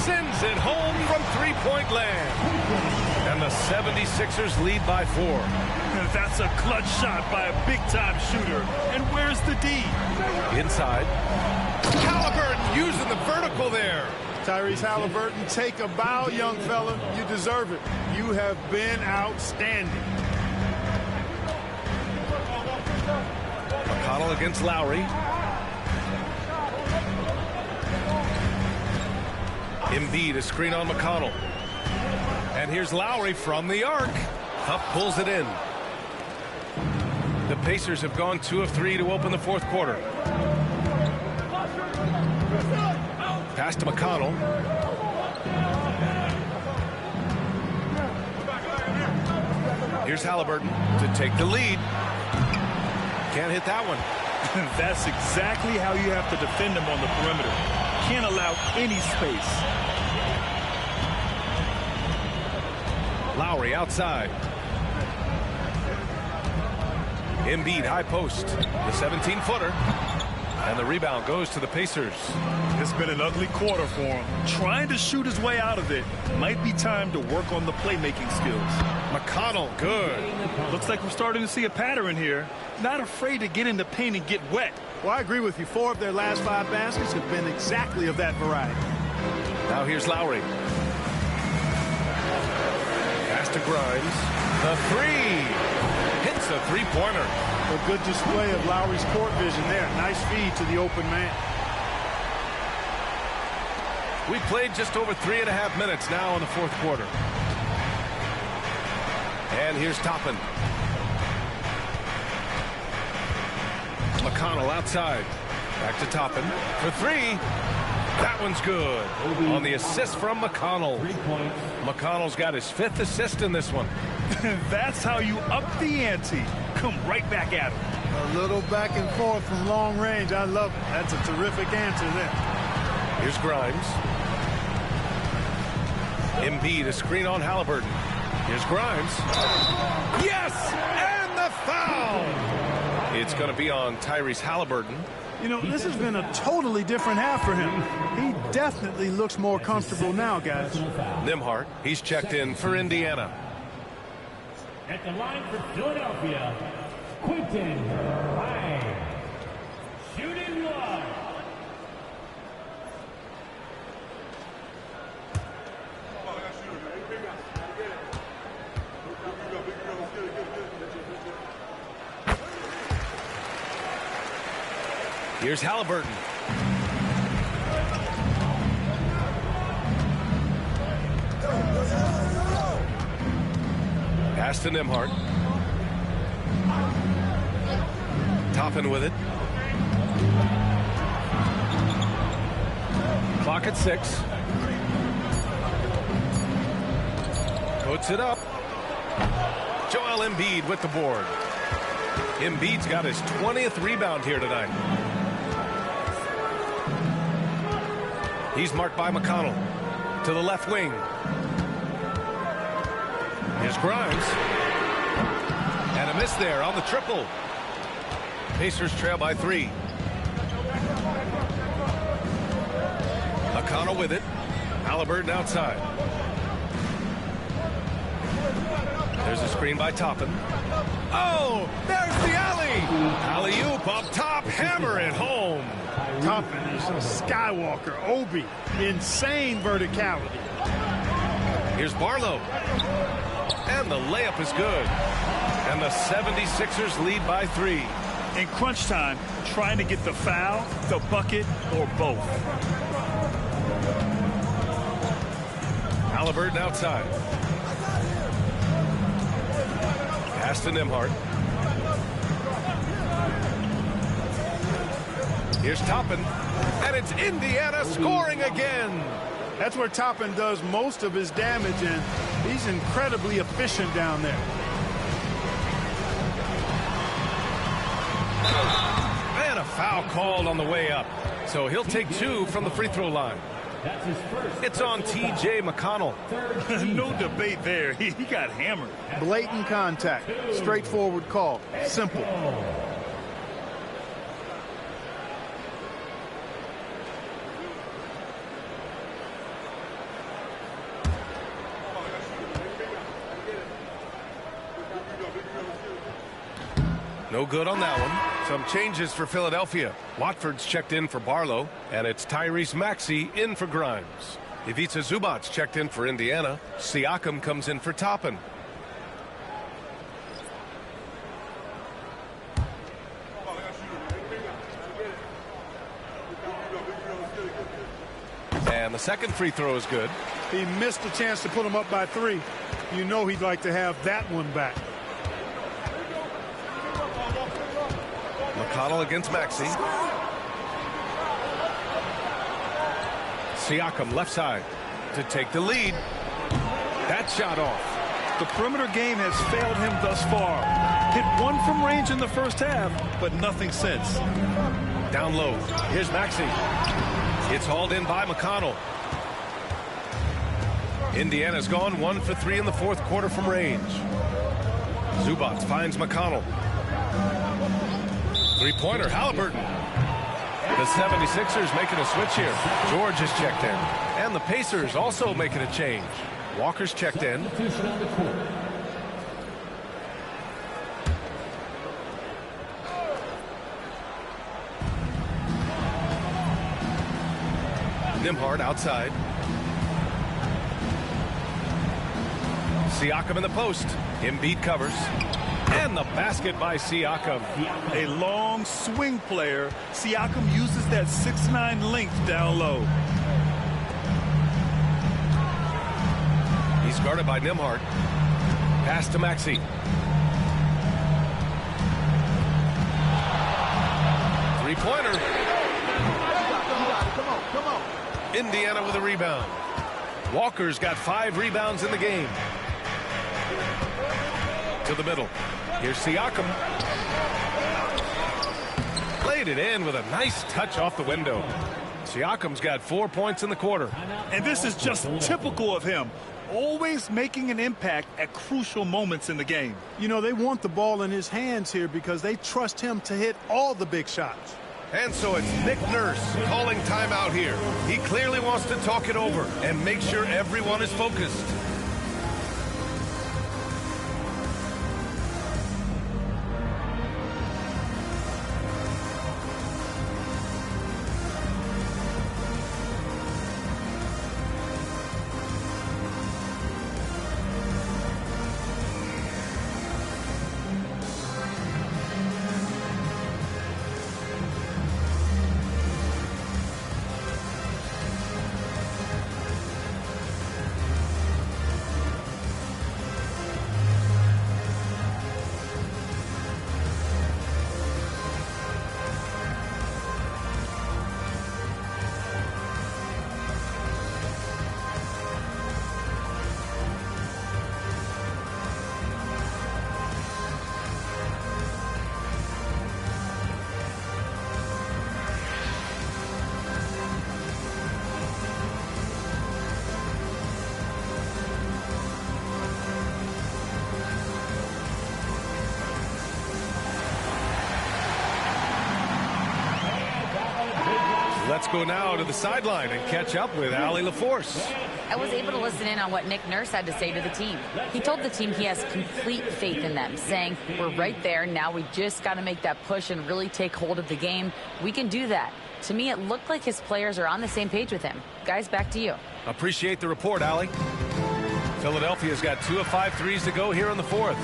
A: Sends it home from three-point land. And the 76ers lead by 4.
B: That's a clutch shot by a big-time shooter. And where's the D?
A: Inside. Halliburton using the vertical there.
C: Tyrese Halliburton, take a bow, young fella. You deserve it. You have been outstanding.
A: McConnell against Lowry. Embiid, a screen on McConnell. And here's Lowry from the arc. Huff pulls it in. The Pacers have gone 2 of 3 to open the fourth quarter. Pass to McConnell. Here's Halliburton to take the lead. Can't hit that one.
B: That's exactly how you have to defend him on the perimeter. Can't allow any space.
A: Lowry outside. Embiid high post. The 17-footer. And the rebound goes to the Pacers.
B: It's been an ugly quarter for him. Trying to shoot his way out of it. Might be time to work on the playmaking skills.
A: McConnell, good.
B: Looks like we're starting to see a pattern here. Not afraid to get in the paint and get wet.
C: Well, I agree with you. 4 of their last 5 baskets have been exactly of that variety.
A: Now here's Lowry. Pass to Grimes. The 3. Hits a three-pointer.
C: A good display of Lowry's court vision there. Nice feed to the open man.
A: We played just over 3.5 minutes now in the fourth quarter. And here's Toppin. McConnell outside. Back to Toppin for 3. That one's good. On the assist from McConnell. McConnell's got his 5th assist in this one.
B: That's how you up the ante. Come right back at him.
C: A little back and forth from long range. I love it. That's a terrific answer there.
A: Here's Grimes. Embiid, a screen on Halliburton. Here's Grimes. Yes! And the foul! It's going to be on Tyrese Halliburton.
C: You know, this has been a totally different half for him. He definitely looks more comfortable now, guys.
A: Nembhard, he's checked in for Indiana.
E: At the line for Philadelphia, Quentin Grimes. Shooting 1.
A: Here's Halliburton. Pass to Nembhard. Toppin with it. Clock at 6. Puts it up. Joel Embiid with the board. Embiid's got his 20th rebound here tonight. He's marked by McConnell. To the left wing. Here's Grimes. And a miss there on the triple. Pacers trail by 3. McConnell with it. Halliburton outside. There's a screen by Toppin. Oh, there's the alley. Alley-oop up top. Hammer it home.
C: Toppin is a Skywalker. Obi. Insane verticality.
A: Here's Barlow. And the layup is good. And the 76ers lead by 3.
B: In crunch time, trying to get the foul, the bucket, or both.
A: Halliburton outside. Pass to Nembhard. Here's Toppin, and it's Indiana scoring again.
C: That's where Toppin does most of his damage, and he's incredibly efficient down there.
A: And a foul called on the way up. So he'll take 2 from the free throw line. It's on T.J. McConnell.
B: No debate there. He got hammered.
C: Blatant contact. Straightforward call. Simple.
A: No good on that one. Some changes for Philadelphia. Watford's checked in for Barlow, and it's Tyrese Maxey in for Grimes. Ivica Zubac's checked in for Indiana. Siakam comes in for Toppin. And the second free throw is good.
C: He missed a chance to put him up by 3. You know he'd like to have that one back.
A: McConnell against Maxey. Siakam left side to take the lead. That shot off.
B: The perimeter game has failed him thus far. Hit 1 from range in the first half, but nothing since.
A: Down low. Here's Maxey. It's hauled in by McConnell. Indiana's gone 1 for 3 in the fourth quarter from range. Zubac finds McConnell. Three-pointer, Halliburton. The 76ers making a switch here. George is checked in. And the Pacers also making a change. Walker's checked in. Nembhard outside. Siakam in the post. Embiid covers. And the basket by Siakam.
B: A long swing player. Siakam uses that 6'9" length down low.
A: He's guarded by Nembhard. Pass to Maxey. Three-pointer.
C: Come on.
A: Indiana with a rebound. Walker's got 5 rebounds in the game. To the middle. Here's Siakam. Played it in with a nice touch off the window. Siakam's got 4 points in the quarter.
B: And this is just typical of him. Always making an impact at crucial moments in the game.
C: You know, they want the ball in his hands here because they trust him to hit all the big shots.
A: And so it's Nick Nurse calling timeout here. He clearly wants to talk it over and make sure everyone is focused. Let's go now to the sideline and catch up with Allie LaForce.
D: I was able to listen in on what Nick Nurse had to say to the team. He told the team he has complete faith in them, saying, we're right there. Now we just got to make that push and really take hold of the game. We can do that. To me, it looked like his players are on the same page with him. Guys, back to you.
A: Appreciate the report, Allie. Philadelphia's got 2 of 5 threes to go here in the fourth.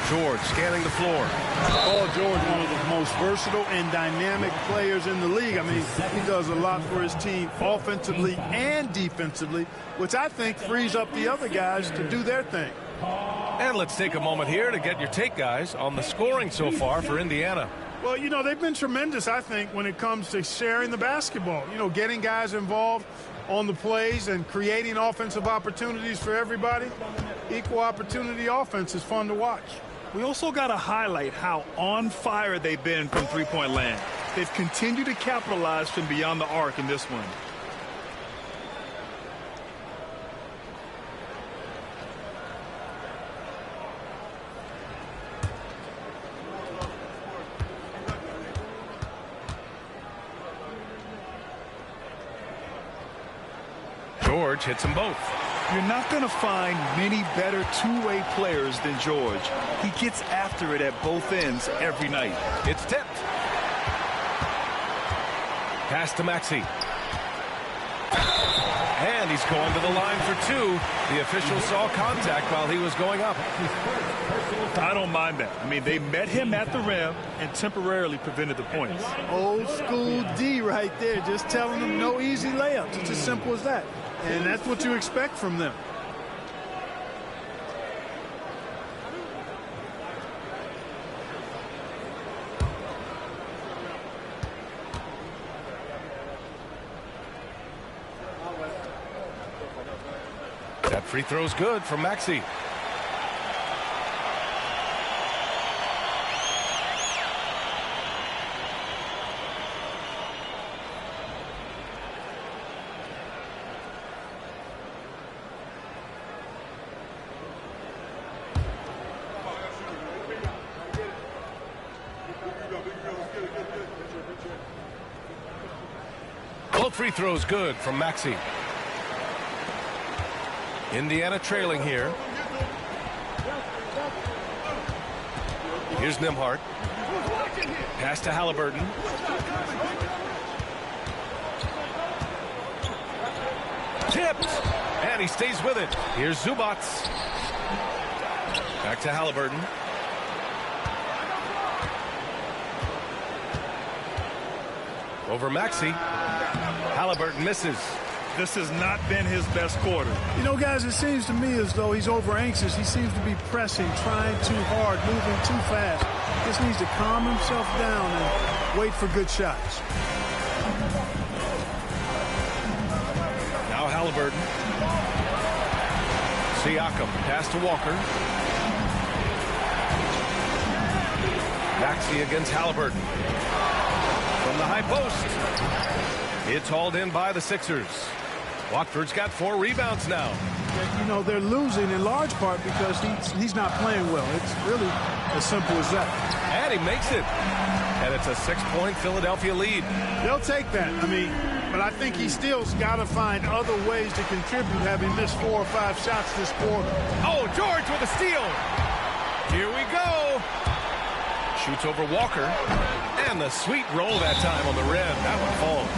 A: George scanning the floor.
C: Paul George, one of the most versatile and dynamic players in the league. I mean, he does a lot for his team offensively and defensively, which I think frees up the other guys to do their thing.
A: And let's take a moment here to get your take, guys, on the scoring so far for Indiana.
C: Well, you know, they've been tremendous, I think, when it comes to sharing the basketball. You know, getting guys involved on the plays and creating offensive opportunities for everybody. Equal opportunity offense is fun to watch.
B: We also got to highlight how on fire they've been from three-point land. They've continued to capitalize from beyond the arc in this one.
A: George hits them both.
B: You're not going to find many better two-way players than George. He gets after it at both ends every night.
A: It's tipped. Pass to Maxey. And he's going to the line for two. The official saw contact while he was going up.
B: I don't mind that. I mean, they met him at the rim and temporarily prevented the points.
C: Old school D right there, just telling them no easy layups. It's as simple as that. And that's what you expect from them.
A: That free throw's good from Maxey. Both free throws good from Maxey. Indiana trailing here. Here's Nembhard. Pass to Halliburton. Tipped. And he stays with it. Here's Zubats. Back to Halliburton. Over Maxey. Halliburton misses.
B: This has not been his best quarter.
C: You know, guys, it seems to me as though he's over anxious. He seems to be pressing, trying too hard, moving too fast. Just needs to calm himself down and wait for good shots.
A: Now Halliburton. Siakam, pass to Walker. Maxey against Halliburton. From the high post. It's hauled in by the Sixers. Watford's got 4 rebounds now.
C: You know, they're losing in large part because he's not playing well. It's really as simple as that.
A: And he makes it. And it's a 6-point Philadelphia lead.
C: They'll take that. I mean, but I think he still's got to find other ways to contribute, having missed 4 or 5 shots this quarter.
A: Oh, George with a steal. Here we go. Shoots over Walker. And the sweet roll that time on the rim. That one falls.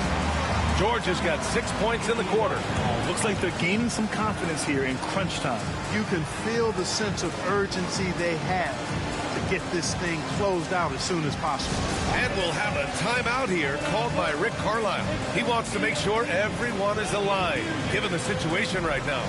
A: George has got 6 points in the quarter.
B: Looks like they're gaining some confidence here in crunch time.
C: You can feel the sense of urgency they have to get this thing closed out as soon as possible.
A: And we'll have a timeout here called by Rick Carlisle. He wants to make sure everyone is aligned, given the situation right now.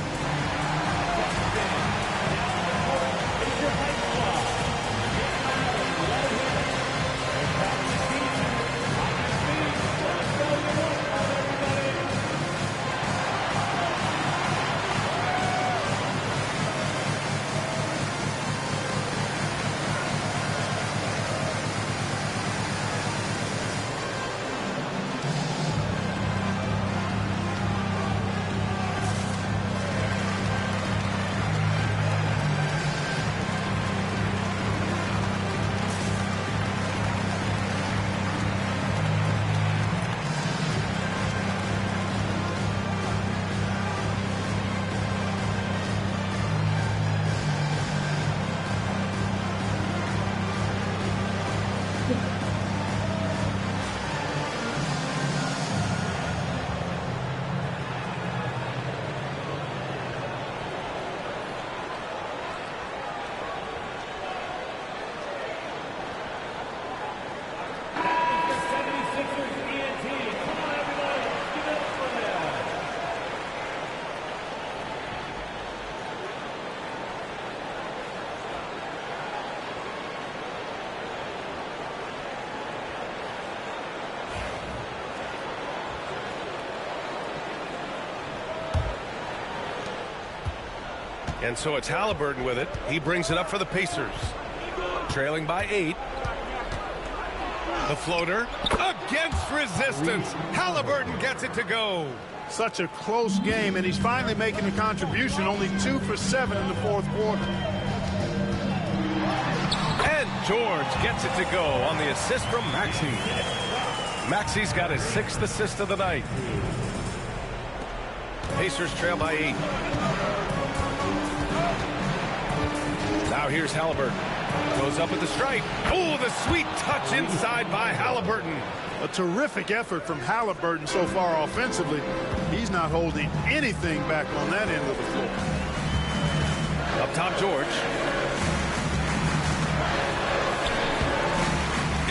A: And so it's Halliburton with it. He brings it up for the Pacers. Trailing by 8. The floater against resistance. Halliburton gets it to go.
C: Such a close game, and he's finally making a contribution. Only 2 for 7 in the fourth quarter.
A: And George gets it to go on the assist from Maxey. Maxey's got his 6th assist of the night. Pacers trail by 8. Now here's Halliburton. Goes up at the stripe. Oh, the sweet touch inside by Halliburton.
C: A terrific effort from Halliburton so far offensively. He's not holding anything back on that end of the floor.
A: Up top, George.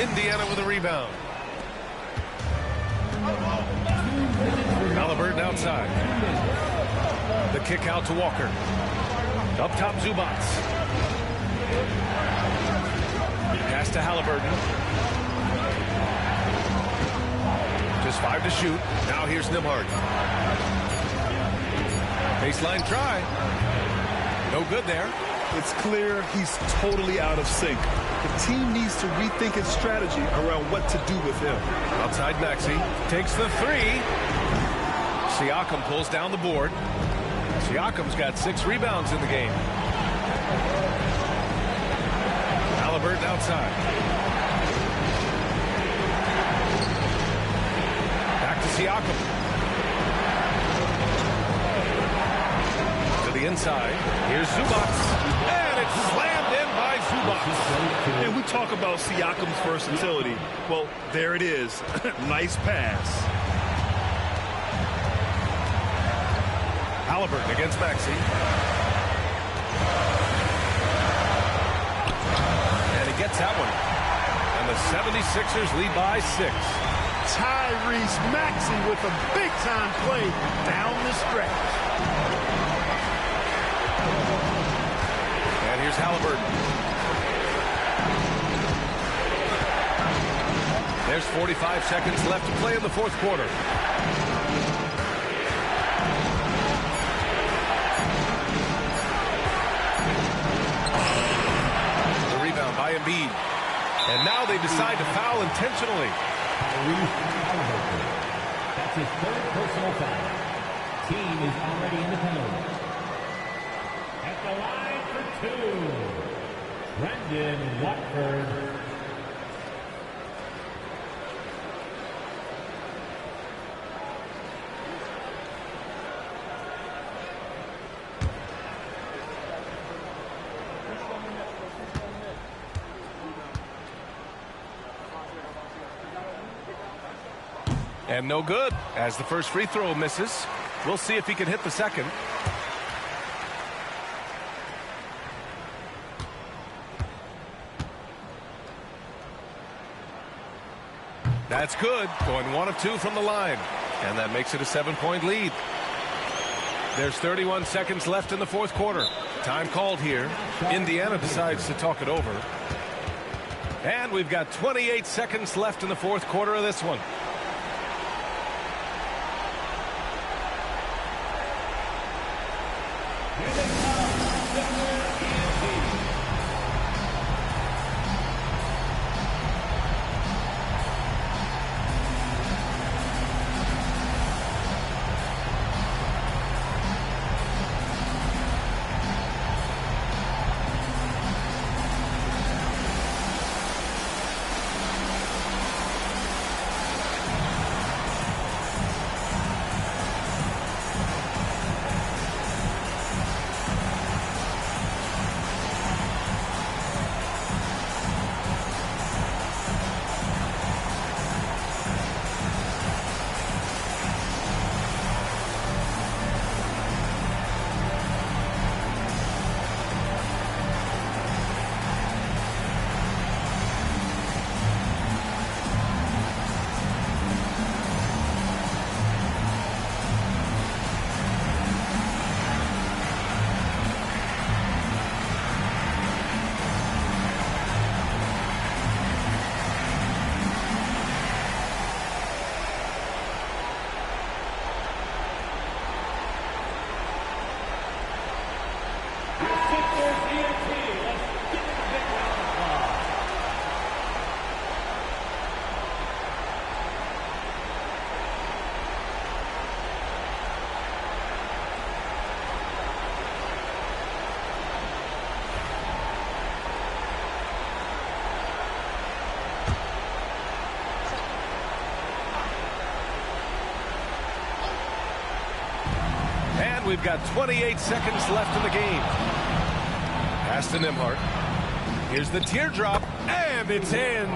A: Indiana with a rebound. Halliburton outside. The kick out to Walker. Up top, Zubats. Pass to Halliburton. Just 5 to shoot. Now here's Nembhard. Baseline try. No good there.
B: It's clear he's totally out of sync. The team needs to rethink its strategy around what to do with him.
A: Outside Maxey. Takes the 3. Siakam pulls down the board. Siakam's got 6 rebounds in the game. Halliburton outside. Back to Siakam. To the inside. Here's Zubats. And it's slammed in by Zubats.
B: And we talk about Siakam's versatility. Well, there it is. Nice pass.
A: Halliburton against Maxey. Gets that one. And the 76ers lead by 6.
C: Tyrese Maxey with a big-time play down the stretch.
A: And here's Halliburton. There's 45 seconds left to play in the fourth quarter. By Embiid. And now they decide to foul intentionally.
E: That's his 3rd personal foul. Team is already in the penalty. At the line for 2, Brendan Watford.
A: And no good, as the first free throw misses. We'll see if he can hit the second. That's good, going 1 of 2 from the line. And that makes it a 7-point lead. There's 31 seconds left in the fourth quarter. Time called here. Indiana decides to talk it over. And we've got 28 seconds left in the fourth quarter of this one. And we've got 28 seconds left in the game. Pass to Nembhard. Here's the teardrop, and it's in.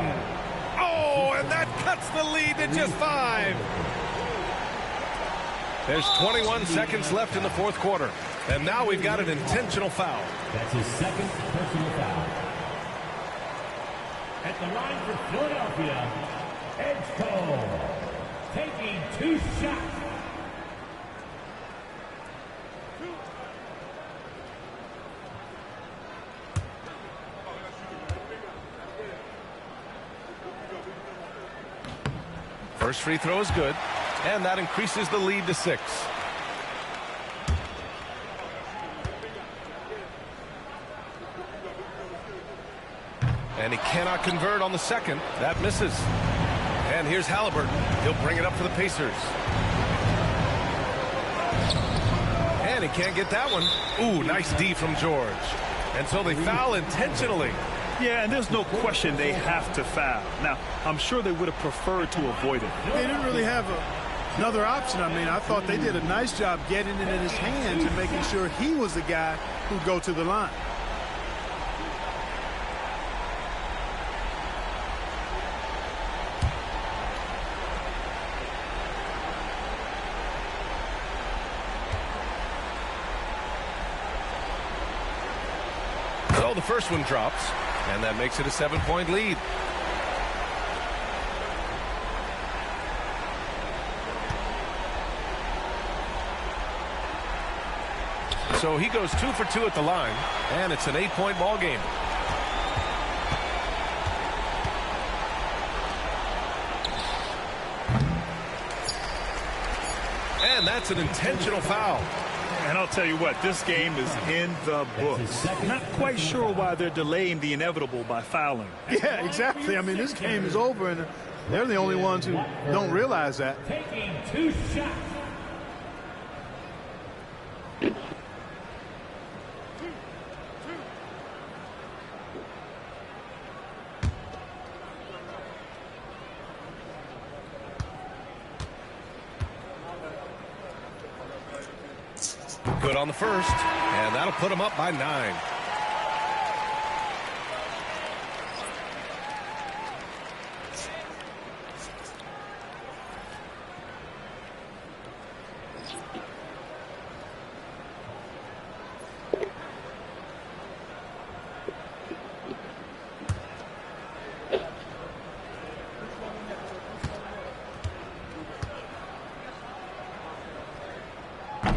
A: Oh, and that cuts the lead to just 5. There's 21 seconds left in the fourth quarter. And now we've got an intentional foul.
E: That's his second personal foul. At the line for Philadelphia, Edgecombe taking 2 shots.
A: First free throw is good, and that increases the lead to 6. And he cannot convert on the second. That misses. And here's Halliburton. He'll bring it up for the Pacers. And he can't get that one. Ooh, nice D from George. And so they foul intentionally.
B: Yeah, and there's no question they have to foul. Now, I'm sure they would have preferred to avoid it.
C: They didn't really have another option. I mean, I thought they did a nice job getting it in his hands and making sure he was the guy who'd go to the line.
A: So the first one drops, and that makes it a 7-point lead. So he goes 2 for 2 at the line, and it's an 8-point ball game. And that's an intentional foul.
B: And I'll tell you what, this game is in the books. Not quite sure why they're delaying the inevitable by fouling.
C: Yeah, exactly. I mean, this game is over, and they're the only ones who don't realize that.
E: Taking 2 shots.
A: Good on the first, and that'll put him up by 9.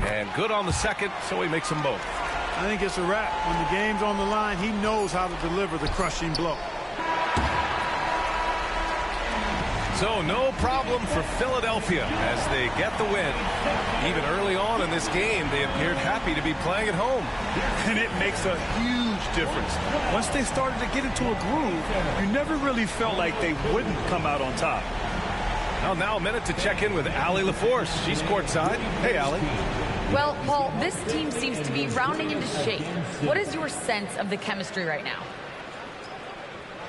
A: And good on the second, so he makes them both.
C: I think it's a wrap. When the game's on the line, he knows how to deliver the crushing blow.
A: So no problem for Philadelphia as they get the win. Even early on in this game, they appeared happy to be playing at home.
B: And it makes a huge difference. Once they started to get into a groove, you never really felt like they wouldn't come out on top.
A: Well, now a minute to check in with Allie LaForce. She's courtside. Hey, Allie.
D: Well, Paul, this team seems to be rounding into shape. What is your sense of the chemistry right now?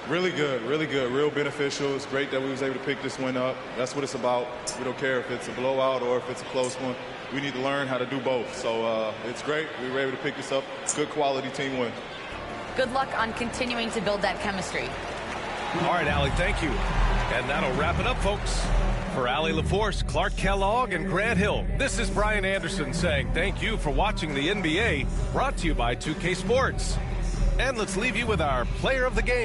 J: Really good, real beneficial. It's great that we was able to pick this one up. That's what it's about. We don't care if it's a blowout or if it's a close one. We need to learn how to do both. So it's great. We were able to pick this up. Good quality team win.
D: Good luck on continuing to build that chemistry.
A: All right, Allie, thank you. And that'll wrap it up, folks. For Allie LaForce, Clark Kellogg, and Grant Hill, this is Brian Anderson saying thank you for watching the NBA, brought to you by 2K Sports. And let's leave you with our player of the game.